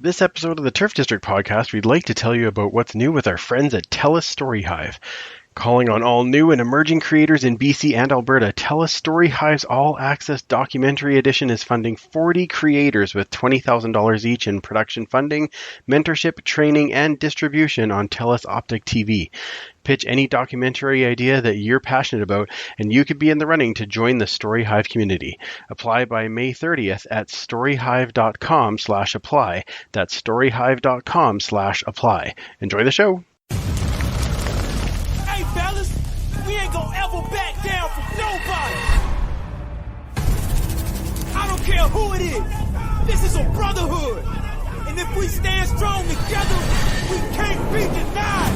This episode of the Turf District podcast, we'd like to tell you about what's new with our friends at TELUS Story Hive. Calling on all new and emerging creators in BC and Alberta, TELUS Story Hive's all-access documentary edition is funding 40 creators with $20,000 each in production funding, mentorship, training, and distribution on TELUS Optic TV. Pitch any documentary idea that you're passionate about, and you could be in the running to join the Story Hive community. Apply by May 30th at storyhive.com/apply. That's storyhive.com/apply. Enjoy the show. Hey, fellas, we ain't gonna ever back down from nobody. I don't care who it is. This is a brotherhood. And if we stand strong together, we can't be denied.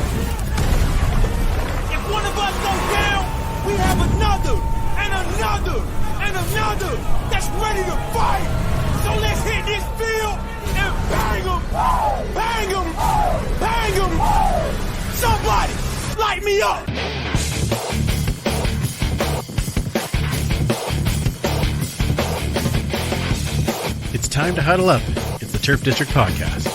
If one of us goes down, we have another, and another, and another that's ready to fight. So let's hit this field and bang them, bang them, bang them. Somebody, light me up. It's time to huddle up. It's the Turf District podcast.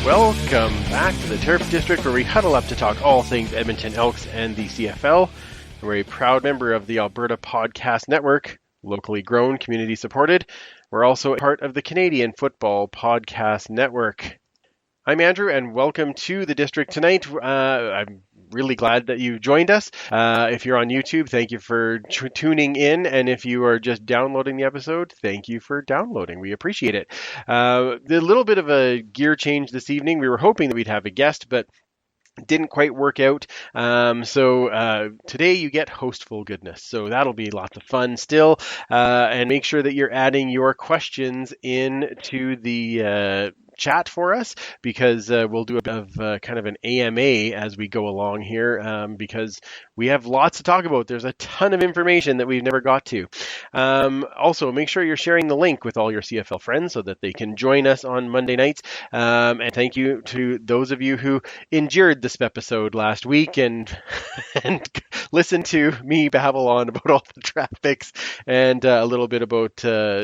Welcome back to the Turf District, where we huddle up to talk all things Edmonton Elks and the CFL. We're a proud member of the Alberta Podcast Network, locally grown, community supported. We're also part of the Canadian Football Podcast Network. I'm Andrew, and welcome to the district tonight. I'm really glad that you joined us. If you're on YouTube, thank you for tuning in. And if you are just downloading the episode, thank you for downloading. We appreciate it. A little bit of a gear change this evening. We were hoping that we'd have a guest, but didn't quite work out. So today you get Hostful goodness. So that'll be lots of fun still. And make sure that you're adding your questions into the chat for us, because we'll do a bit of kind of an AMA as we go along here, because we have lots to talk about. There's a ton of information that we've never got to. Also, make sure you're sharing the link with all your CFL friends so that they can join us on Monday nights. And thank you to those of you who endured this episode last week and listened to me babble on about all the draft picks and a little bit about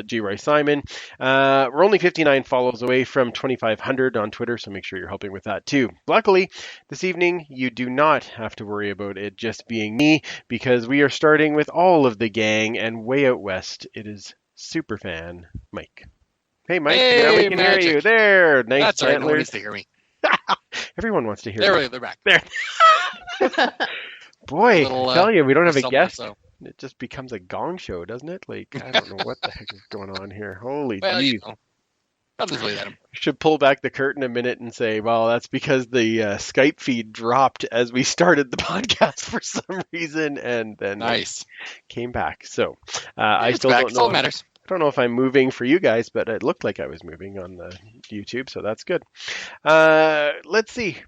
G. Roy Simon. We're only 59 follows away from 2,500 on Twitter, so make sure you're helping with that too. Luckily, this evening, you do not have to worry about it just being me, because we are starting with all of the gang, and way out west, it is Superfan Mike. Hey, Mike. Hey, now we can magic. hear you. There. Nice. That's all right. antlers. Nobody needs to hear me. Everyone wants to hear There, you. they're back. There. Boy, Little, I tell you, we don't have a someone, guest. so. It just becomes a gong show, doesn't it? Like, I don't know what the heck is going on here. Holy Well, geez. you know, I'll just leave that in. Should pull back the curtain a minute and say, well, that's because the Skype feed dropped as we started the podcast for some reason, and then Nice. came back. So I It's still back. don't It's all know. that matters. I don't know if I'm moving for you guys, but it looked like I was moving on the YouTube, so that's good. Let's see.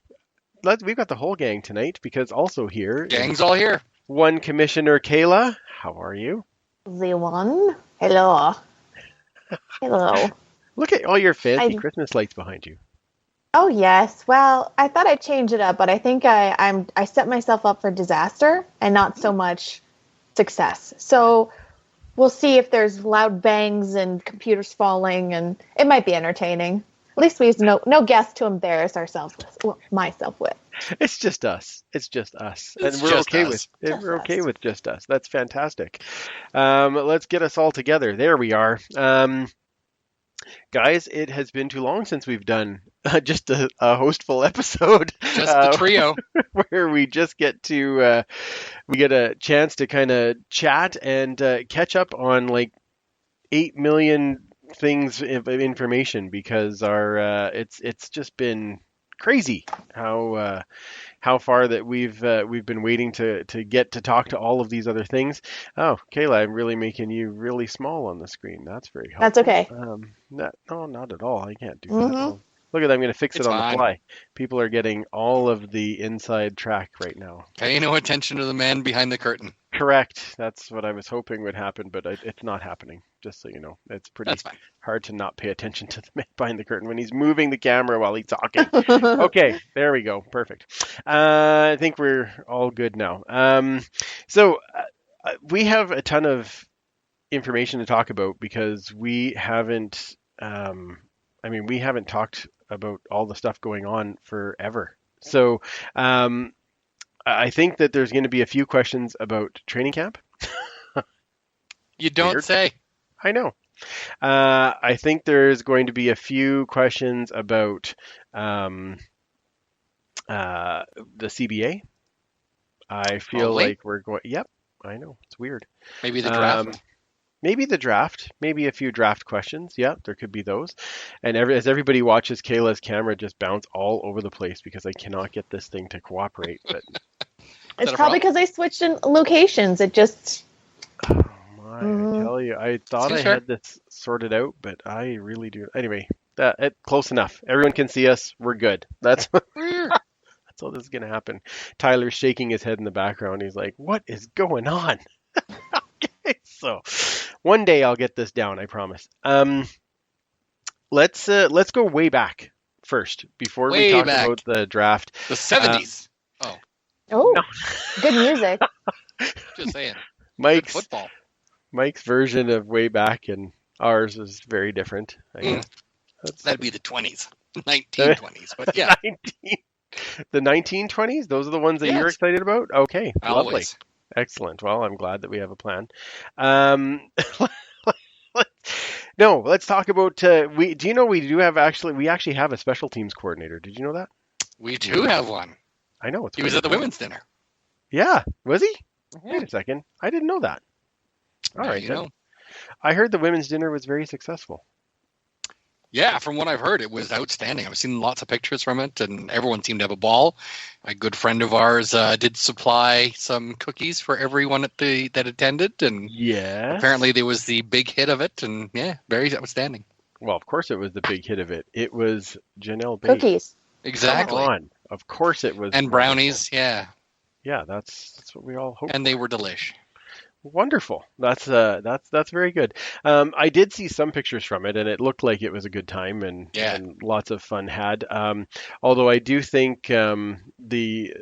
We've got the whole gang tonight, because also here, Gang's all here. one Commissioner Kayla. How are you? The one? Hello. Hello. Look at all your fancy I- Christmas lights behind you. Oh, yes. Well, I thought I'd change it up, but I think I set myself up for disaster and not so much success. So we'll see if there's loud bangs and computers falling, and it might be entertaining. At least we have no guests to embarrass ourselves with. Well, myself with. It's just us. It's just us, It's and we're just okay us. with we're Just okay us. with just us. That's fantastic. Let's get us all together. There we are. Guys, it has been too long since we've done just a hostful episode. Just the trio. Where we just get to we get a chance to kind of chat and catch up on like 8 million things of information, because our it's just been crazy how far that we've been waiting to get to talk to all of these other things. Oh, Kayla, I'm really making you really small on the screen. That's very helpful. That's okay. No, not at all. I can't do that. Mhm. Look at that. I'm going to fix It's it on fine. the fly. People are getting all of the inside track right now. Pay no attention to the man behind the curtain. Correct. That's what I was hoping would happen, but it's not happening, just so you know. It's pretty That's fine. hard to not pay attention to the man behind the curtain when he's moving the camera while he's talking. Okay, there we go. Perfect. I think we're all good now. So we have a ton of information to talk about because we haven't, we haven't talked about all the stuff going on forever. So I think that there's going to be a few questions about training camp. You don't Weird. say. I know. I think there's going to be a few questions about the CBA. I feel Probably. like we're going. Yep, I know. It's weird. Maybe the draft. Maybe the draft. Maybe a few draft questions. Yeah, there could be those. And as everybody watches Kayla's camera just bounce all over the place because I cannot get this thing to cooperate. But It's a probably because I switched in locations. It just. oh my, I tell you, I thought I Sure. had this sorted out, but I really do. Anyway, close enough. Everyone can see us. We're good. That's all this is going to happen. Tyler's shaking his head in the background. He's like, what is going on? Okay, so one day I'll get this down, I promise. Let's go way back first before we Way talk back. about the draft. The 70s. Oh, No. good music. Just saying. Good Mike's football. version of way back and ours is very different. I guess. That'd be the 20s. 1920s. But yeah, 19 the 1920s, those are the ones that you're Yes. excited about? Okay, lovely. always. Excellent. Well, I'm glad that we have a plan. No, let's talk about we actually have a special teams coordinator. Did you know that? We do have one. I know it's He was pretty at the cool. women's dinner. Yeah, was he? Wait a second. I didn't know that. All There right. you then. go. I heard the women's dinner was very successful. Yeah, from what I've heard, it was outstanding. I've seen lots of pictures from it, and everyone seemed to have a ball. A good friend of ours did supply some cookies for everyone that attended, and Yeah. apparently there was the big hit of it, and yeah, very outstanding. Well, of course it was the big hit of it. It was Janelle Bates. Cookies. Exactly. Come on. Of course it was. And brownies, yeah, wonderful. Yeah, that's what we all hope. and they were delish. Wonderful. That's very good. I did see some pictures from it, and it looked like it was a good time and, Yeah. and lots of fun had. Although I do think the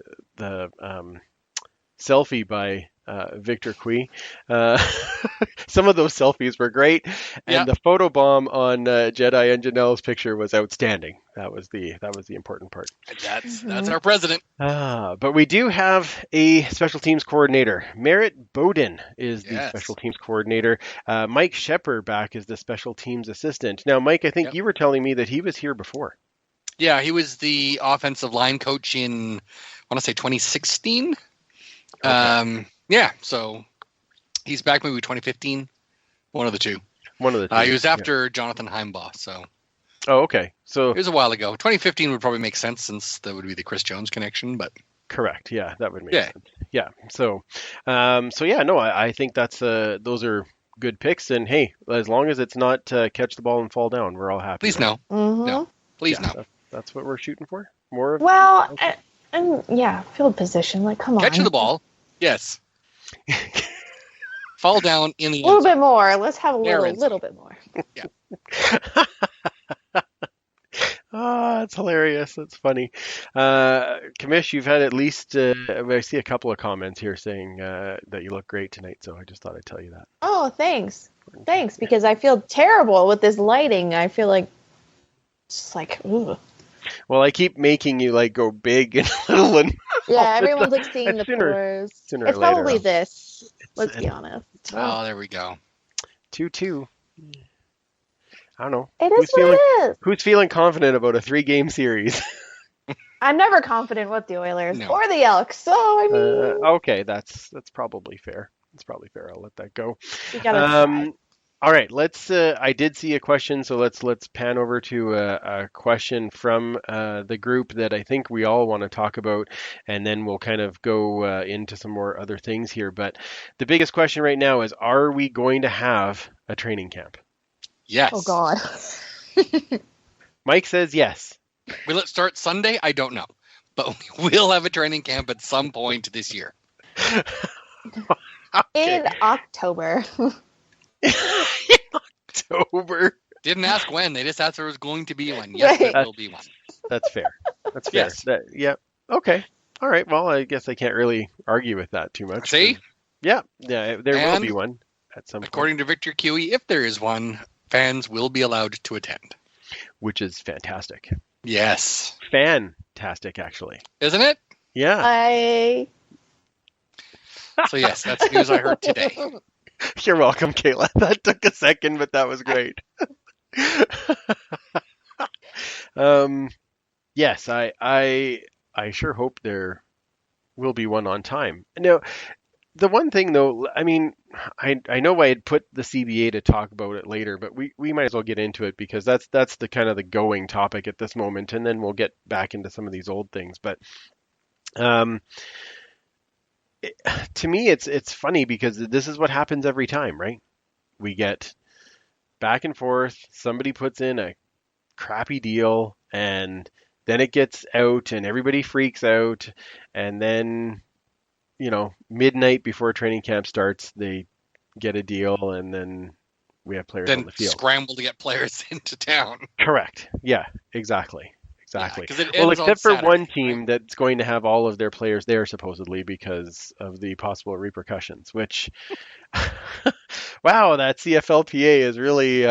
selfie by Victor Cui, some of those selfies were great, and Yeah. the photo bomb on Jedi and Janelle's picture was outstanding. That was the important part. That's our president. But we do have a special teams coordinator. Merritt Bowden is the Yes. special teams coordinator. Mike Shepper back is the special teams assistant. Now, Mike, I think Yep. you were telling me that he was here before. Yeah, he was the offensive line coach in, I want to say 2016. Yeah, so he's back maybe 2015. One of the two. One of the two. He was after Jonathan Heimbaugh, so Yeah. Oh, okay. So it was a while ago. 2015 would probably make sense since that would be the Chris Jones connection, but correct. Yeah, that would make Yeah. sense. Yeah. So yeah, no, I think that's those are good picks. And hey, as long as it's not catch the ball and fall down, we're all happy. please right? no. Mm-hmm. No. Please Yeah, no. That's what we're shooting for. More of Well, and yeah, field position. Like, come on. Catch the ball. Yes. Fall down in the A little end zone. bit more. Let's have a There little is. bit more. That's hilarious. That's funny. Kamish, you've had at least, I see a couple of comments here saying that you look great tonight, so I just thought I'd tell you that. Oh, thanks. Thanks, because I feel terrible with this lighting. I feel like, just like, ooh. Well, I keep making you like go big and little and Yeah, everyone's like seeing the sooner- pores. sooner It's or later, probably I'll- this. Let's be honest. Oh, there we go. 2-2. I don't know. It is what it is. Who's feeling confident about a 3-game series? I'm never confident with the Oilers No. or the Elks, so I mean, Okay, that's probably fair. That's probably fair. I'll let that go. we gotta try. All right, let's. I did see a question, so let's pan over to a question from the group that I think we all want to talk about, and then we'll kind of go into some more other things here. But the biggest question right now is: are we going to have a training camp? Yes. Oh God. Mike says yes. Will it start Sunday? I don't know. But we will have a training camp at some point this year. In October. October. Didn't ask when. They just asked there was going to be one. Yes, Right. there will be one. That's fair. That's fair. Yes. Yeah. Okay. All right. Well, I guess I can't really argue with that too much. See? Yeah. There will And be one at some point, According to Victor QE, if there is one, fans will be allowed to attend. which is fantastic. Yes. Fantastic, actually. Isn't it? Yeah. So yes, that's news I heard today. You're welcome, Kayla. That took a second, but that was great. Yes, I sure hope there will be one on time. Now, the one thing though, I mean, I know I had put the CBA to talk about it later, but we might as well get into it because that's the kind of the going topic at this moment, and then we'll get back into some of these old things. But to me, it's funny because this is what happens every time, right? We get back and forth. Somebody puts in a crappy deal, and then it gets out, and everybody freaks out, and then midnight before training camp starts, they get a deal, and then we have players on Then the field. scramble to get players into town. Correct. Yeah. Exactly. Exactly. 'cause it Well, ends on except for Saturday, one team right? that's going to have all of their players there supposedly because of the possible repercussions, which, wow, that CFLPA is really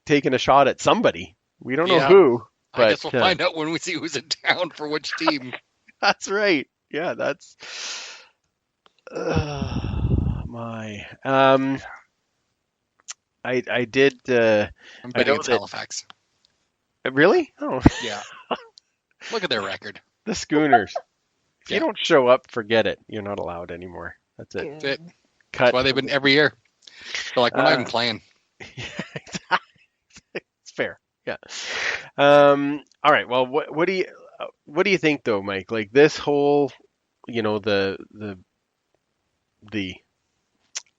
taking a shot at somebody. We don't know Yeah. who, I but guess we'll find out when we see who's in town for which team. that's right. Yeah, that's my. I did. I'm I betting know it's that- Halifax. Really? Oh, Yeah. Look at their record. the Schooners. If you Yeah. don't show up, forget it. You're not allowed anymore. That's it. That's it. Cut. That's why they've been every year. They're like, we're not even playing. It's fair. Yeah. All right. Well, what do you think though, Mike? Like this whole, the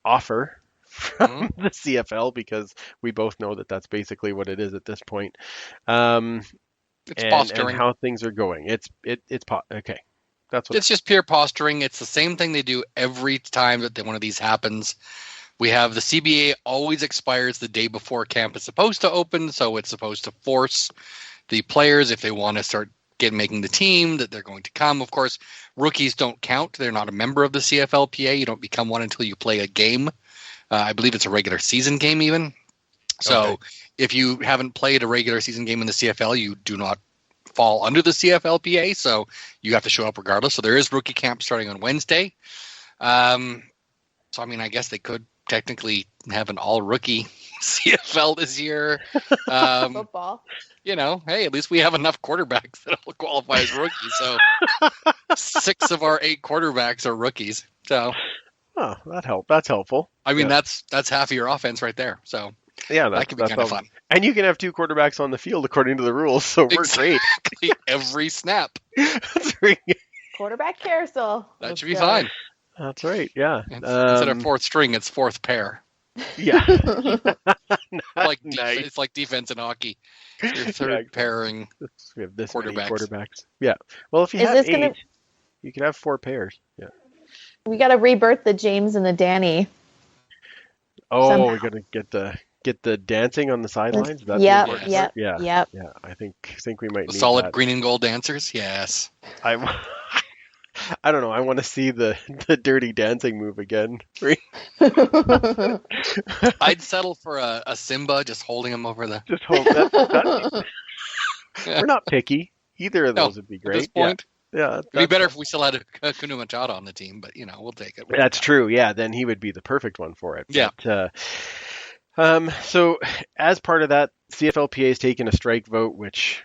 offer from the CFL, because we both know that that's basically what it is at this point. It's posturing. And how things are going. It's okay. That's what It's just pure posturing. It's the same thing they do every time that one of these happens. We have the CBA always expires the day before camp is supposed to open, so it's supposed to force the players, if they want to start making the team, that they're going to come. Of course, rookies don't count. They're not a member of the CFLPA. You don't become one until you play a game. I believe it's a regular season game even. So Okay. if you haven't played a regular season game in the CFL, you do not fall under the CFLPA, so you have to show up regardless. So there is rookie camp starting on Wednesday. So, I mean, I guess they could technically have an all-rookie CFL this year. Football. Hey, at least we have enough quarterbacks that will qualify as rookies. So 6 of our 8 quarterbacks are rookies. So, Oh, that's helpful. I mean, Yeah. that's half of your offense right there. So Yeah, that could be kind of fun. And you can have 2 quarterbacks on the field according to the rules, so we're great. Exactly. Every snap. That's right. Quarterback carousel. That Let's should be go. fine. That's right. Yeah. Instead of fourth string, it's fourth pair. Yeah. Nice. It's like defense in hockey. Your third pairing. We have this many Quarterbacks. quarterbacks. Yeah. Well, if you Is have this 8, gonna- you can have 4 pairs. Yeah. We got to rebirth the James and the Danny. Oh, Somehow. we're gonna get the dancing on the sidelines. That's Yep, the important yep, part? Yeah. Yep. Yeah. I think we might The need solid that. green and gold dancers. Yes. I don't know. I want to see the dirty dancing move again. I'd settle for a Simba just holding him over the. Just hold that. Yeah. We're not picky. Either of No, those would be At great. this point, Yeah. it'd be better if we still had a Kuno Machado on the team, but we'll take it. That's true. Yeah, then he would be the perfect one for it. Yeah. But, so as part of that, CFLPA has taken a strike vote, which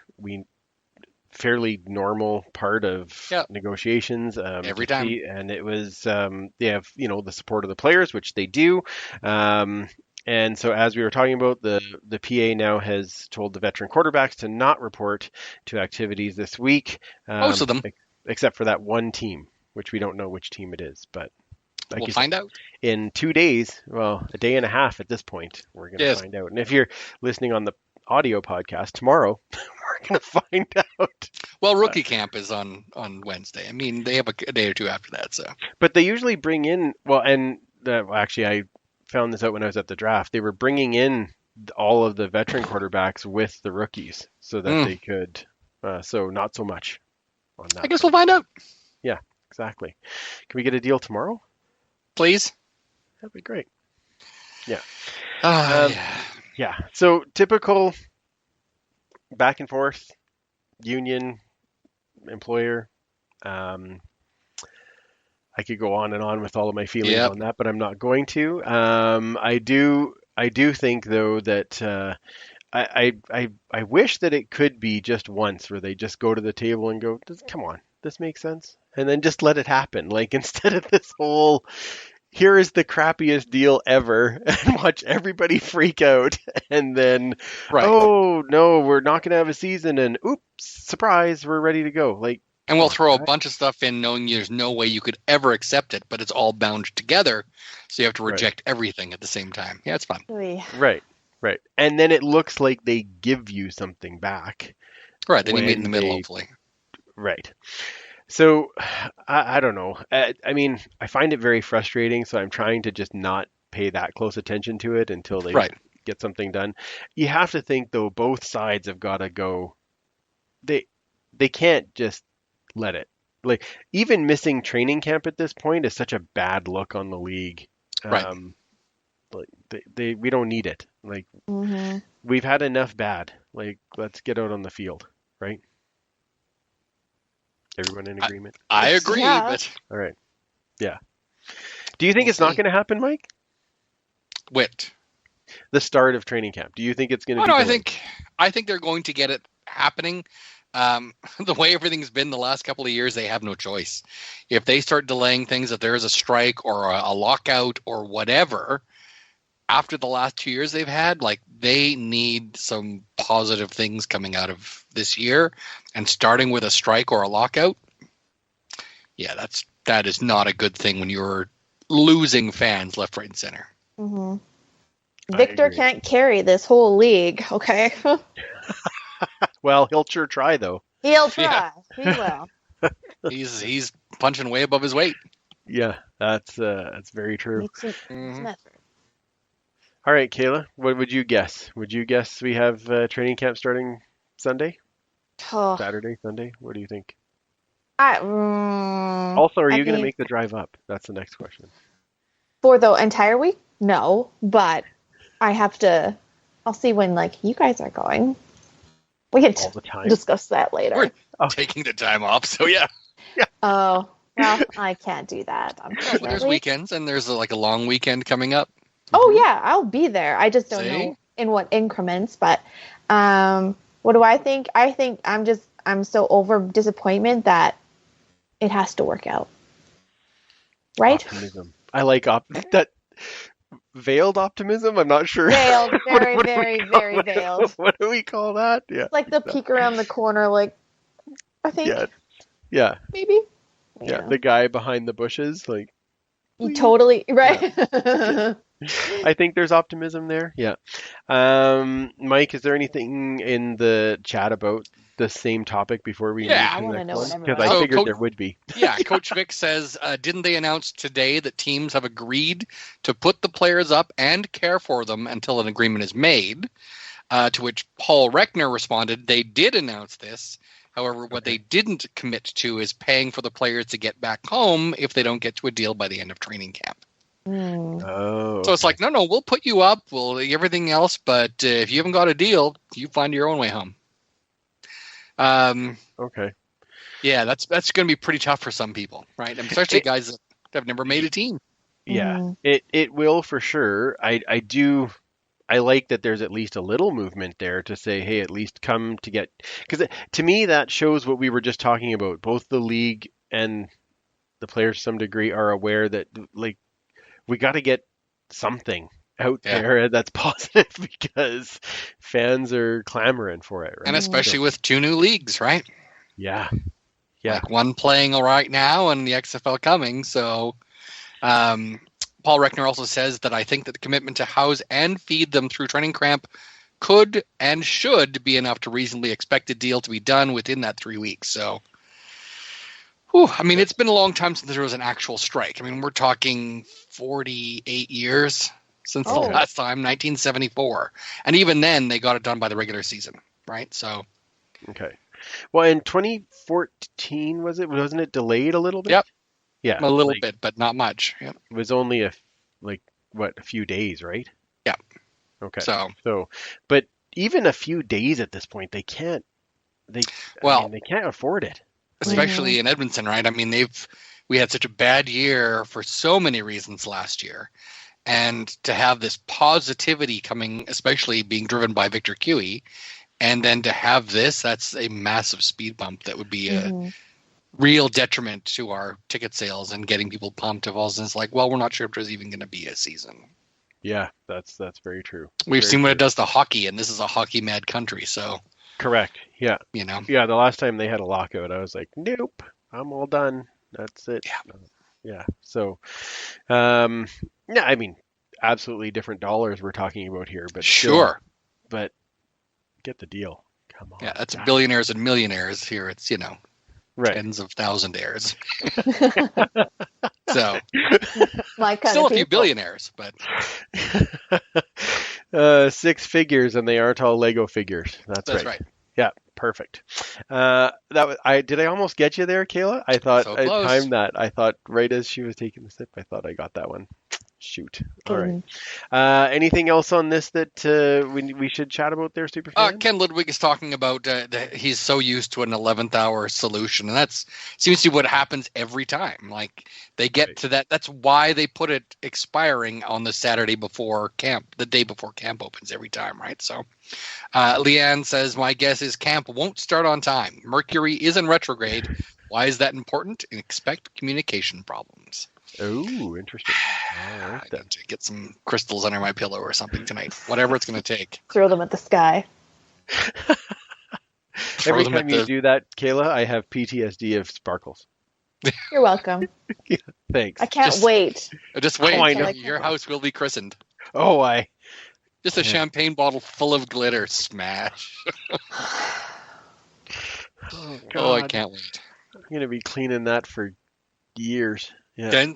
fairly normal part of Yep. negotiations. Every time. And it was they have the support of the players, which they do. And so as we were talking about, the PA now has told the veteran quarterbacks to not report to activities this week. Most of them. Except for that one team, which we don't know which team it is. But like We'll you said, find out. in 2 days, well, a day and a half at this point, we're going to Yes. find out. And if you're listening on the audio podcast tomorrow, we're going to find out. Well, rookie camp is on Wednesday. I mean, they have a day or two after that. So, But they usually bring in, actually, I found this out when I was at the draft. They were bringing in all of the veteran quarterbacks with the rookies so that they could, so not so much on that. I guess we'll find out. Yeah, exactly. Can we get a deal tomorrow? Please. That'd be great. Yeah. Yeah. Yeah. So typical back and forth, union, employer. I could go on and on with all of my feelings on that, but I'm not going to. I do think though that I wish that it could be just once where they just go to the table and go, come on, this makes sense, and then just let it happen. Like instead of this whole, here is the crappiest deal ever, and watch everybody freak out, and then, oh no, we're not going to have a season, and oops, surprise, we're ready to go. Like, and we'll throw a bunch of stuff in knowing there's no way you could ever accept it, but it's all bound together, so you have to reject everything at the same time. Yeah, it's fun. Right. And then it looks like they give you something back. Right, then you meet in the middle, hopefully. Right. So, I don't know. I mean, I find it very frustrating, so I'm trying to just not pay that close attention to it until they get something done. You have to think, though, both sides have got to go. They can't just let it. Like, even missing training camp at this point is such a bad look on the league. Right. Like we don't need it. Like, we've had enough bad. Like, let's get out on the field, right? Everyone in agreement? I agree, but all right. Yeah. Do you think it's not going to happen, Mike? Whit. The start of training camp. Do you think it's going to be? No, I think they're going to get it happening. The way everything's been the last couple of years, they have no choice. If they start delaying things, if there is a strike or a lockout or whatever, after the last 2 years they've had, like, they need some positive things coming out of this year, and starting with a strike or a lockout, that is not a good thing when you're losing fans left, right, and center. Victor can't carry this whole league, okay? Well, he'll sure try, though. He'll try. He will. He's punching way above his weight. Yeah, that's very true. It's an effort. All right, Kayla, what would you guess? Would you guess we have training camp starting Sunday? Oh. Saturday, Sunday? What do you think? Also, Also, are you going to make the drive up? That's the next question. For the entire week? No, but I have to. I'll see when you guys are going. We can discuss that later. We're taking the time off, so yeah. Oh, well, I can't do that. Well, there's weekends, and there's a long weekend coming up. Oh yeah, I'll be there. I just don't know in what increments. But what do I think? I think I'm so over disappointment that it has to work out. Right? Optimism. I like that veiled optimism. I'm not sure. Veiled, very, very veiled. What do we call that? Yeah. Like the peek around the corner, I think. Yeah. Maybe. Yeah. The guy behind the bushes, You totally right. Yeah. I think there's optimism there. Yeah. Mike, is there anything in the chat about the same topic before we move to I want to know one? Because I figured there would be. Yeah, Coach Vic says, didn't they announce today that teams have agreed to put the players up and care for them until an agreement is made? To which Paul Reckner responded, they did announce this. However, what they didn't commit to is paying for the players to get back home if they don't get to a deal by the end of training camp. Oh, so it's like, no, we'll put you up, we'll everything else, but if you haven't got a deal, you find your own way home. Okay. Yeah, that's going to be pretty tough for some people, right? And especially guys that have never made a team. Yeah, it will for sure. I like that there's at least a little movement there to say, hey, at least come to get, because to me that shows what we were just talking about. Both the league and the players to some degree are aware that we got to get something out there that's positive because fans are clamoring for it, right? And especially with 2 new leagues, right? Yeah. One playing right now and the XFL coming. So Paul Reckner also says that I think that the commitment to house and feed them through training camp could and should be enough to reasonably expect a deal to be done within that 3 weeks. So, I mean, it's been a long time since there was an actual strike. I mean, we're talking 48 years since the last time, 1974. And even then, they got it done by the regular season, right? So, okay. Well, in 2014, wasn't it delayed a little bit? Yep. Yeah. A little bit, but not much. Yep. It was only a few days, right? Yeah. Okay. So, but even a few days at this point, they can't afford it. Especially in Edmonton, right? I mean, we had such a bad year for so many reasons last year. And to have this positivity coming, especially being driven by Victor Cui, and then to have this, that's a massive speed bump that would be a real detriment to our ticket sales and getting people pumped. If all it's like, well, we're not sure if there's even going to be a season. Yeah, that's very true. We've seen what it does to hockey, and this is a hockey mad country. So correct. Yeah. You know. Yeah, the last time they had a lockout, I was like, nope, I'm all done. That's it. Yeah. Yeah. So, yeah, I mean, absolutely different dollars we're talking about here, but sure. But get the deal. Come on. Yeah, that's billionaires and millionaires. Here it's, right. Tens of thousandaires. So My kind still of a few people. billionaires, but 6 figures, and they aren't all Lego figures. That's right. Yeah, perfect. Did I almost get you there, Kayla? I thought So I close. timed that. I thought right as she was taking the sip, I thought I got that one. Shoot. All right. Anything else on this that we should chat about there, Superfan? Ken Ludwig is talking about he's so used to an 11th hour solution, and that's seems to be what happens every time. Like they get to that. That's why they put it expiring on the Saturday before camp, the day before camp opens every time, right? So Leanne says, my guess is camp won't start on time. Mercury is in retrograde. Why is that important? And expect communication problems. Oh, interesting. All right, I need to get some crystals under my pillow or something tonight. Whatever it's going to take. Throw them at the sky. Every time you do that, Kayla, I have PTSD of sparkles. You're welcome. Thanks. I can't wait. Just wait. Oh, I know. Your house will be christened. Oh, Just a champagne bottle full of glitter. Smash. Oh, I can't wait. I'm going to be cleaning that for years. Yeah. Then,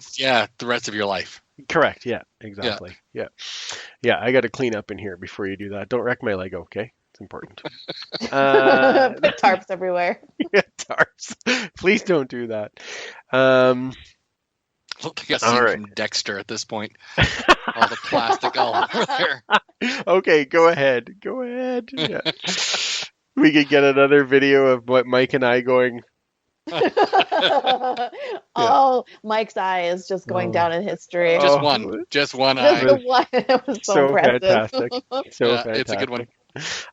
the rest of your life. Correct. Yeah, exactly. Yeah. I got to clean up in here before you do that. Don't wreck my Lego, okay? It's important. Put tarps everywhere. Yeah, tarps. Please don't do that. Look like a scene from Dexter at this point. All the plastic all over there. Okay, go ahead. Yeah. We could get another video of what Mike and I going. Oh, Mike's eye is just going down in history. Just one eye. Just the one. It was so impressive. Fantastic. Fantastic. It's a good one.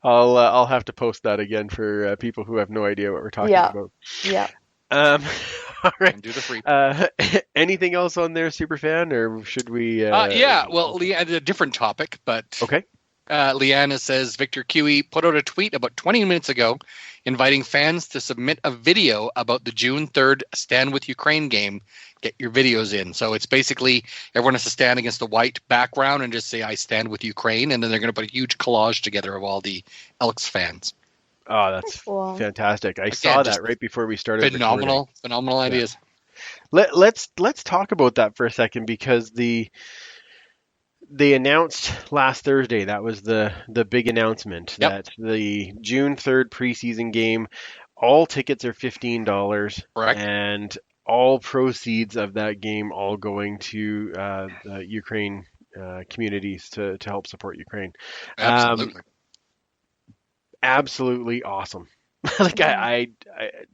I'll have to post that again for people who have no idea what we're talking about. Yeah. All right. And do the free. Anything else on there, Superfan, or should we? Well, a different topic, but okay. Leanna says Victor Cui put out a tweet about 20 minutes ago inviting fans to submit a video about the June 3rd Stand With Ukraine game. Get your videos in. So it's basically everyone has to stand against a white background and just say, I stand with Ukraine. And then they're going to put a huge collage together of all the Elks fans. Oh, that's cool. Fantastic. I saw that right before we started. Phenomenal ideas. Let's talk about that for a second, because they announced last Thursday, that was the big announcement, that the June 3rd preseason game, all tickets are $15. Correct. And all proceeds of that game all going to the Ukraine communities to help support Ukraine. Absolutely. Absolutely awesome. Like I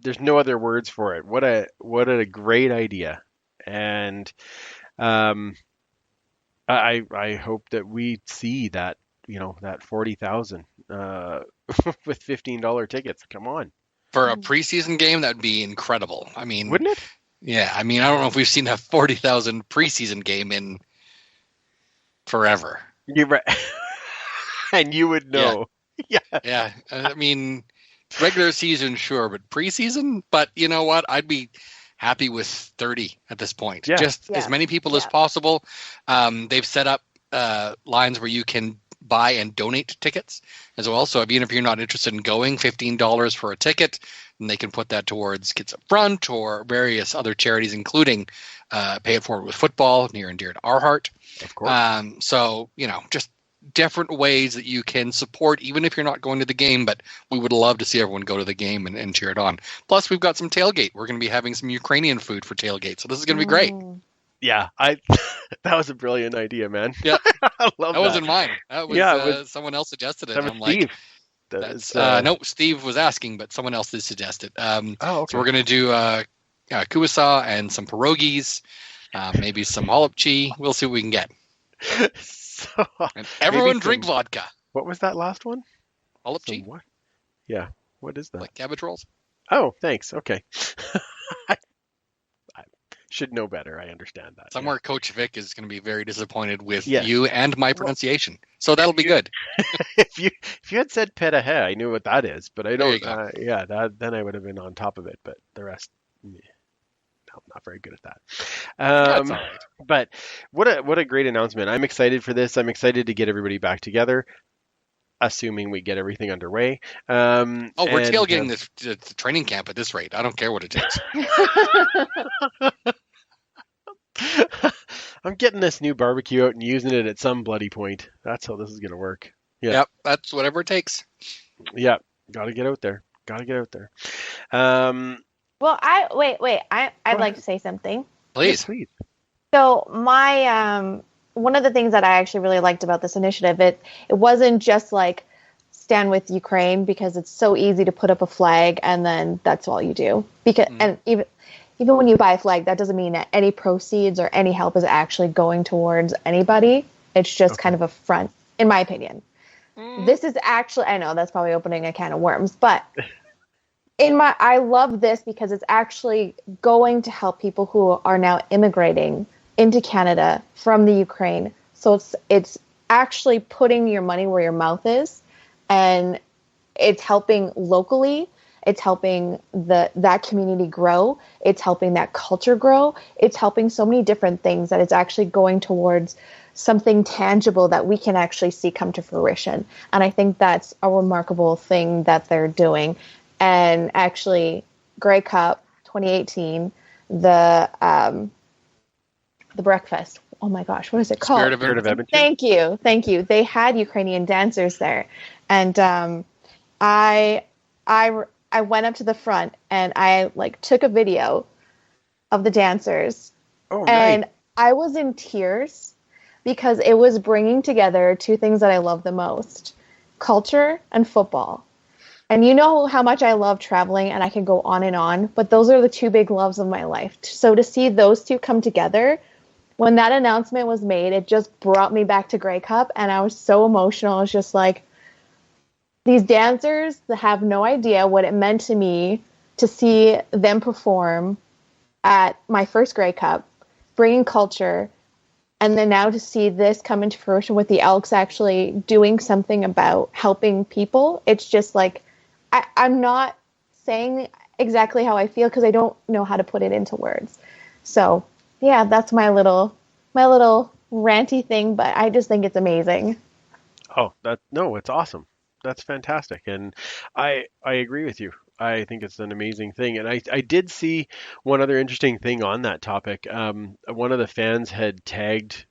there's no other words for it. What a great idea. And I hope that we see that, that 40,000 with $15 tickets. Come on. For a preseason game, that would be incredible. I mean, wouldn't it? Yeah. I mean, I don't know if we've seen a 40,000 preseason game in forever. You're right. And you would know. Yeah. I mean, regular season, sure, but preseason? But you know what? I'd be happy with 30 at this point. Just as many people as possible. They've set up lines where you can buy and donate tickets as well. So even if you're not interested in going, $15 for a ticket, and they can put that towards Kids Up Front or various other charities, including Pay It Forward with Football, near and dear to our heart. Of course. So, just different ways that you can support, even if you're not going to the game, but we would love to see everyone go to the game and cheer it on. Plus, we've got some tailgate. We're going to be having some Ukrainian food for tailgate. So this is going to be great. Yeah, that was a brilliant idea, man. Yeah. I love That wasn't mine. That was, Yeah, it was- someone else suggested it. That was I'm like, Steve. that's, no, Steve was asking, but someone else did suggest it. Okay. So we're going to do kuwasa and some pierogies, maybe some holopchi. We'll see what we can get. So, And everyone maybe drink some- vodka. What was that last one? Holopchi, Some what? Yeah. What is that? like cabbage rolls. Oh, thanks. Okay. I should know better. I understand that. Somewhere Coach Vic is going to be very disappointed with Yes. you and my pronunciation. So that'll be good. If you had said petahe, I knew what that is, but I There you don't. go. Then I would have been on top of it. But the rest, no, not very good at that. That's all right. But what a great announcement! I'm excited for this. I'm excited to get everybody back together, assuming we get everything underway. Oh, we're and, tailgating the training camp at this rate. I don't care what it takes. I'm getting this new barbecue out and using it at some bloody point. That's how this is gonna work. Yeah. Yep, that's whatever it takes. Yeah, gotta get out there. Well, I'd ahead. like to say something. Please. Please. So my one of the things that I actually really liked about this initiative, it wasn't just like stand with Ukraine, because it's so easy to put up a flag and then that's all you do. Because and even when you buy a flag, that doesn't mean that any proceeds or any help is actually going towards anybody. It's just kind of a front, in my opinion. This is actually, I know that's probably opening a can of worms, but I love this because it's actually going to help people who are now immigrating into Canada from the Ukraine. So it's actually putting your money where your mouth is, and it's helping locally. It's helping that community grow. It's helping that culture grow. It's helping so many different things that it's actually going towards something tangible that we can actually see come to fruition. And I think that's a remarkable thing that they're doing. And actually, Grey Cup 2018, the breakfast. Oh my gosh, what is it called? Spirit of Edmonton. Thank you. They had Ukrainian dancers there, and I went up to the front and I took a video of the dancers, Oh, and nice. I was in tears because it was bringing together two things that I love the most: culture and football. And you know how much I love traveling, and I can go on, but those are the two big loves of my life. So to see those two come together, when that announcement was made, it just brought me back to Grey Cup, and I was so emotional. I was just like, these dancers that have no idea what it meant to me to see them perform at my first Grey Cup, bringing culture, and then now to see this come into fruition with the Elks actually doing something about helping people. It's just like, I'm not saying exactly how I feel because I don't know how to put it into words. So yeah, that's my little ranty thing, but I just think it's amazing. Oh, it's awesome. That's fantastic. And I agree with you. I think it's an amazing thing. And I did see one other interesting thing on that topic. One of the fans had tagged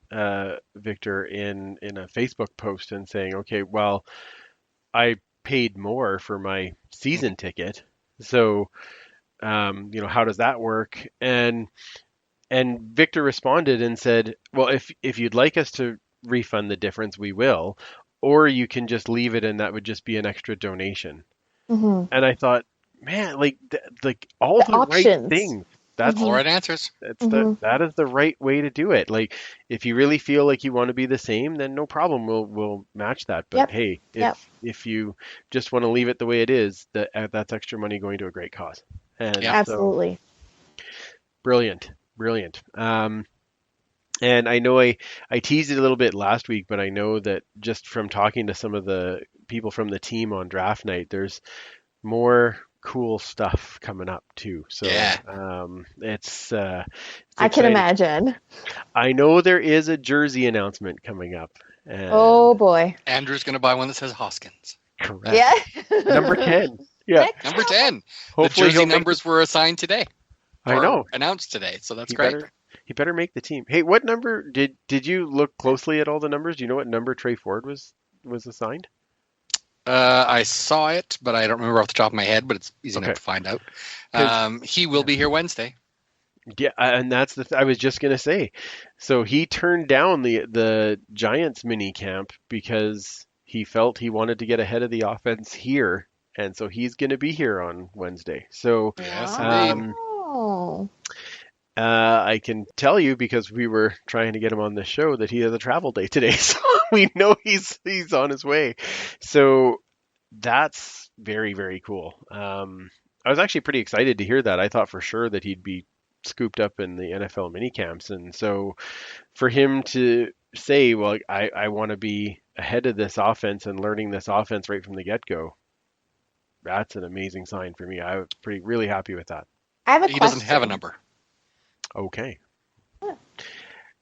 Victor in a Facebook post and saying, okay, well, I paid more for my season ticket. So, how does that work? And Victor responded and said, well, if you'd like us to refund the difference, we will, or you can just leave it and that would just be an extra donation. Mm-hmm. And I thought, man, all the right options. things. That's All right answers. that is the right way to do it. Like, if you really feel like you want to be the same, then no problem. We'll match that. But Yep. hey, Yep. if you just want to leave it the way it is, that's extra money going to a great cause. And Yeah. so, Absolutely. brilliant. And I know I teased it a little bit last week, but I know that just from talking to some of the people from the team on draft night, there's more cool stuff coming up too. So Yeah. it's I can exciting. imagine. I know there is a jersey announcement coming up, And Oh boy. Andrew's going to buy one that says Hoskins. correct. Yeah. Number 10. Yeah. Next Number up. 10. Hopefully the jersey he'll make numbers were assigned today. I Or know. announced today, so that's He great. he better make the team. Hey, what number did you look closely at all the numbers? Do you know what number Trey Ford was assigned? I saw it, but I don't remember off the top of my head, but it's easy Okay. enough to find out. 'Cause- He will be here Wednesday. Yeah, and that's I was just gonna say. So he turned down the Giants mini camp because he felt he wanted to get ahead of the offense here, and so he's gonna be here on Wednesday. So Yes, indeed. Oh. I can tell you because we were trying to get him on the show that he has a travel day today, so we know he's on his way. So that's very, very cool. I was actually pretty excited to hear that. I thought for sure that he'd be scooped up in the NFL mini camps, and so for him to say, "Well, I want to be ahead of this offense and learning this offense right from the get-go," that's an amazing sign for me. I was really happy with that. I have a He question. doesn't have a number. Okay.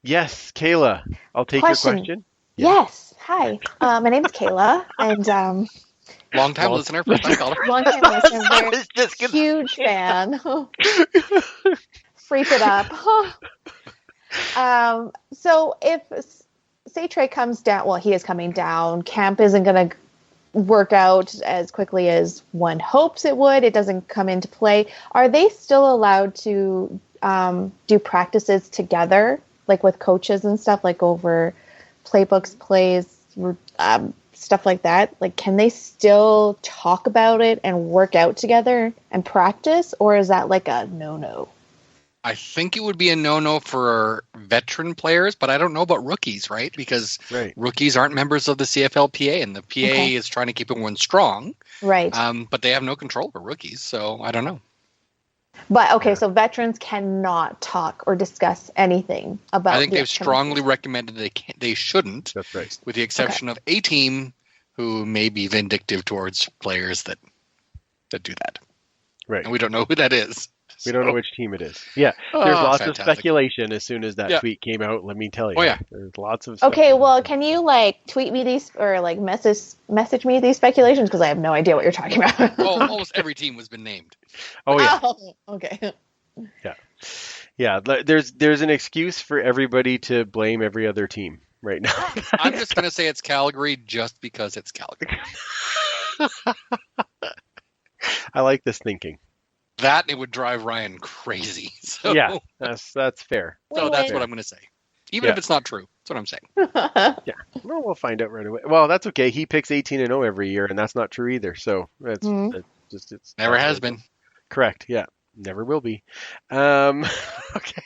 Yes, Kayla, I'll take Question. your question. Yeah. Yes. Hi. My name's Kayla, and Long-time Well- listener, first-time caller. long time listener, I very was just gonna- huge fan. Freak it up. So if say Trey comes down, well, he is coming down. Camp isn't going to work out as quickly as one hopes it would. It doesn't come into play. Are they still allowed to do practices together, like with coaches and stuff, like over playbooks, plays, stuff like that? Like, can they still talk about it and work out together and practice, or is that like a no-no? I think it would be a no-no for veteran players, but I don't know about rookies, right? Because Right. rookies aren't members of the CFLPA, and the PA Okay. is trying to keep everyone strong. Right. But they have no control over rookies, so I don't know. But okay, so veterans cannot talk or discuss anything about. I think the they've upcoming strongly season. recommended they shouldn't, That's right. with the exception of a team who may be vindictive towards players that do that. Right. And we don't know who that is. We don't know So- which team it is. Yeah. Oh, There's lots fantastic. of speculation as soon as that Yeah. tweet came out, let me tell you. Oh, yeah. There's lots of Okay, well, speculation. can you like tweet me these or like message me these speculations, because I have no idea what you're talking about. Oh, almost every team has been named. Oh yeah. Oh, okay. Yeah, there's an excuse for everybody to blame every other team right now. I'm just going to say it's Calgary just because it's Calgary. I like this thinking. That it would drive Ryan crazy. So, Yeah, that's fair. so that's Win-win. what I'm going to say. Even Yeah. if it's not true. That's what I'm saying. Well, we'll find out right away. Well, that's okay. He picks 18-0 every year, and that's not true either. So it's it's Never has been. correct. Yeah, never will be. Okay,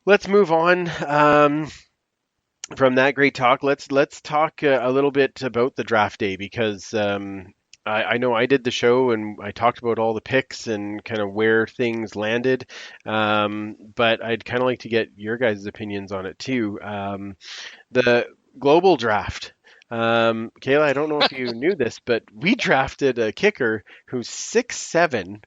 let's move on from that great talk. Let's talk a little bit about the draft day, because I know I did the show and I talked about all the picks and kind of where things landed, but I'd kind of like to get your guys' opinions on it too. The global draft. Kayla, I don't know if you knew this, but we drafted a kicker who's 6'7".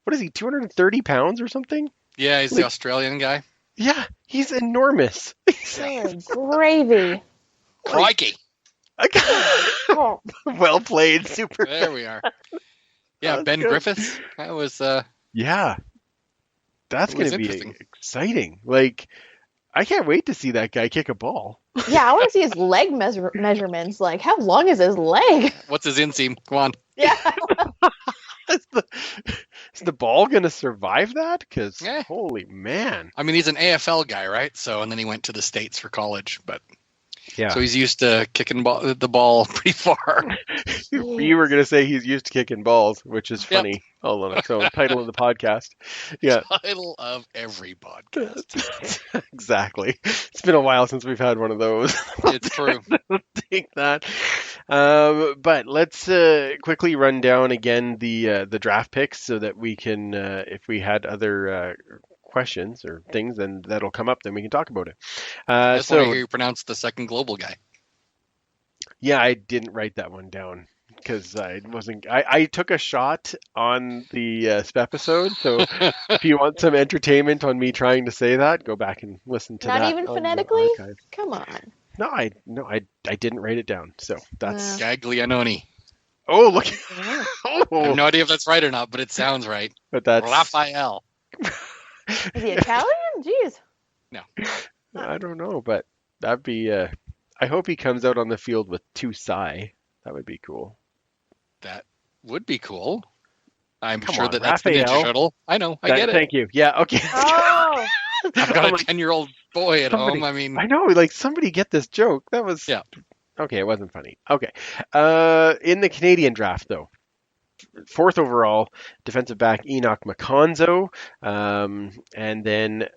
What is he, 230 pounds or something? Yeah, he's the Australian guy. Yeah, he's enormous. Oh, gravy. Crikey. Oh, Well played, super. There we are. Yeah, That's Ben good. Griffiths. That was Yeah, that's It going was to be interesting. exciting. Like, I can't wait to see that guy kick a ball. yeah, I want to see his leg measurements. Like, how long is his leg? what's his inseam? Come on. Yeah. Is the ball going to survive that? Because, Yeah. holy man. I mean, he's an AFL guy, right? So, and then he went to the States for college, but Yeah. so he's used to kicking the ball pretty far. You were going to say he's used to kicking balls, which is Yep. funny. Hold on. So, title of the podcast. Yeah, Title of every podcast. exactly. It's been a while since we've had one of those. It's true. Take that. But let's quickly run down again the draft picks so that we can, if we had other questions or things, then that'll come up. Then we can talk about it. I just want to So hear you pronounce the second global guy. yeah, I didn't write that one down. because I took a shot on the episode. So if you want some entertainment on me trying to say that, go back and listen to that. Not even on the phonetically? archive. Come on. No, I didn't write it down. So that's Gaglianoni. oh look. I have no idea if that's right or not, but it sounds right. But that's Raphael. Is he Italian? Jeez. No. I don't know, but that'd be. I hope he comes out on the field with 2 Psy. That would be cool. That would be cool. I'm Come sure on, that's the Ninja Raphael. Turtle. I know. I get it. Thank you. Yeah. Okay. Oh. I've got I'm a like, 10-year-old boy at somebody- home. I mean, I know. Like somebody get this joke. That was. Yeah. Okay, it wasn't funny. Okay. In the Canadian draft, though, 4th overall, defensive back Enoch McConzo, and then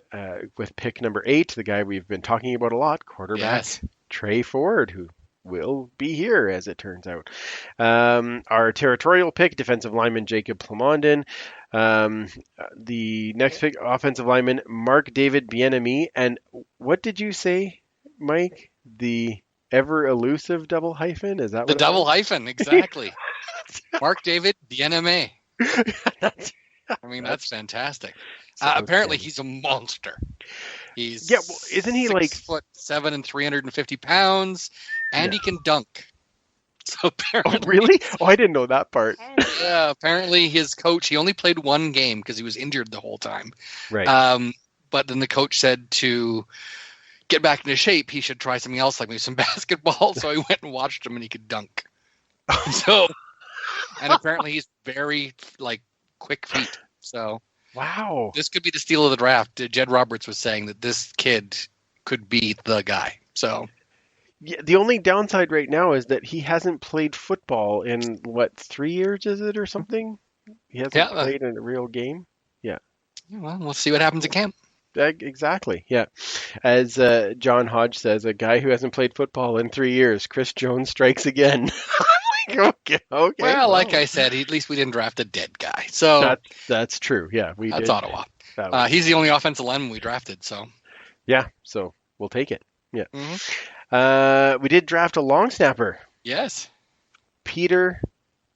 with pick number 8, the guy we've been talking about a lot, quarterback yes. Trey Ford, who will be here as it turns out. Our territorial pick, defensive lineman Jacob Plamondon. The next pick, offensive lineman Mark David Bienemy. And what did you say, Mike? The ever elusive double hyphen? Is that The what double hyphen, exactly. Mark David, DNMA. That's, I mean, that's fantastic. So Apparently, funny. he's a monster. He's Yeah, well, isn't he like 6'7" and 350 pounds, and he can dunk. So Oh, apparently, really? Oh, I didn't know that part. yeah, apparently his coach, he only played 1 game because he was injured the whole time. Right. But then the coach said to get back into shape, he should try something else, like maybe some basketball. So I went and watched him, and he could dunk. So, and apparently he's very quick feet. So Wow. this could be the steal of the draft. Jed Roberts was saying that this kid could be the guy. So Yeah, the only downside right now is that he hasn't played football in, what, 3 years, is it, or something? He hasn't played in a real game? well, we'll see what happens at camp. Exactly, yeah. As John Hodge says, a guy who hasn't played football in 3 years, Chris Jones strikes again. Okay. Well, like I said, at least we didn't draft a dead guy. So that's true, yeah. We that's did. Ottawa. That was- He's the only offensive lineman we drafted. So yeah, so we'll take it, yeah. Mhm. We did draft a long snapper, yes, Peter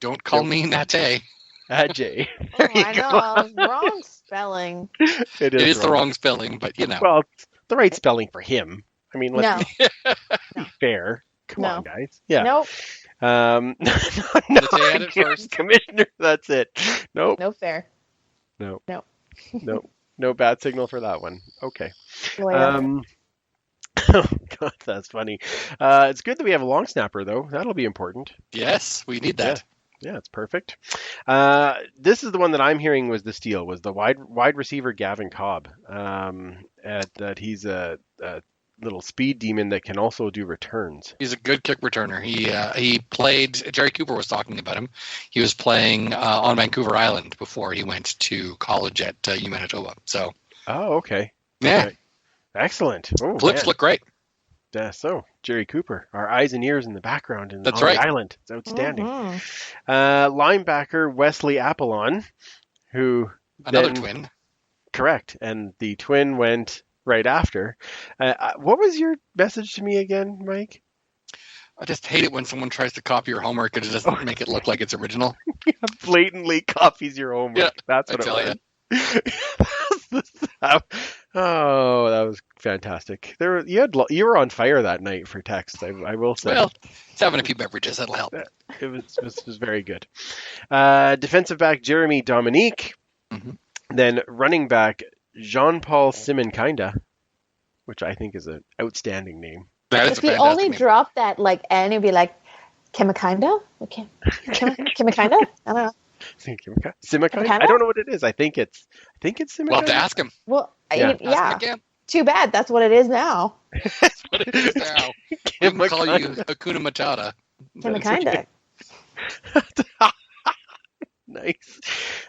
don't call me Nate. Ajay. Oh, I know. Wrong spelling. It It is the wrong spelling, but you know. Well, it's the right spelling for him. I mean, let's No. be fair. Come No. on, guys. Yeah. Nope. No, Let's say at it first. Commissioner, that's it. Nope. No fair. No. No. No bad signal for that one. Okay. Lawyer. Oh, God, that's funny. It's good that we have a long snapper, though. That'll be important. Yes, we need that. Yeah, it's perfect. This is the one that I'm hearing was the steal, was the wide receiver Gavin Cobb. That he's a little speed demon that can also do returns. He's a good kick returner. He played. Jerry Cooper was talking about him. He was playing on Vancouver Island before he went to college at U Manitoba. So Oh, okay. yeah, Right. Excellent. Oh, flips man. look great. So, Jerry Cooper, our eyes and ears in the background on That's the right. island. It's outstanding. Mhm. Linebacker Wesley Apollon, who Another then- twin. Correct, and the twin went right after. What was your message to me again, Mike? I just hate it when someone tries to copy your homework and it doesn't make it look like it's original. Blatantly copies your homework. Yeah, That's I what tell it was. Oh, that was fantastic. You were on fire that night for text. I will say. Well, it's having a few beverages. That'll help. It was very good. Defensive back Jeremy Dominique, Mhm. then running back Jean-Paul Simonkinda, which I think is an outstanding name. That is If a he fantastic only name. dropped that N, it'd be like Kimikinda? Kimikinda? I don't know. Simonkinda? I don't know what it is. I think it's Simonkinda. We'll have to ask him. Well, Yeah. Ask him yeah. again. Too bad. That's what it is now. What it is now. We can call you Hakuna Matata. Kimikinda. Nice.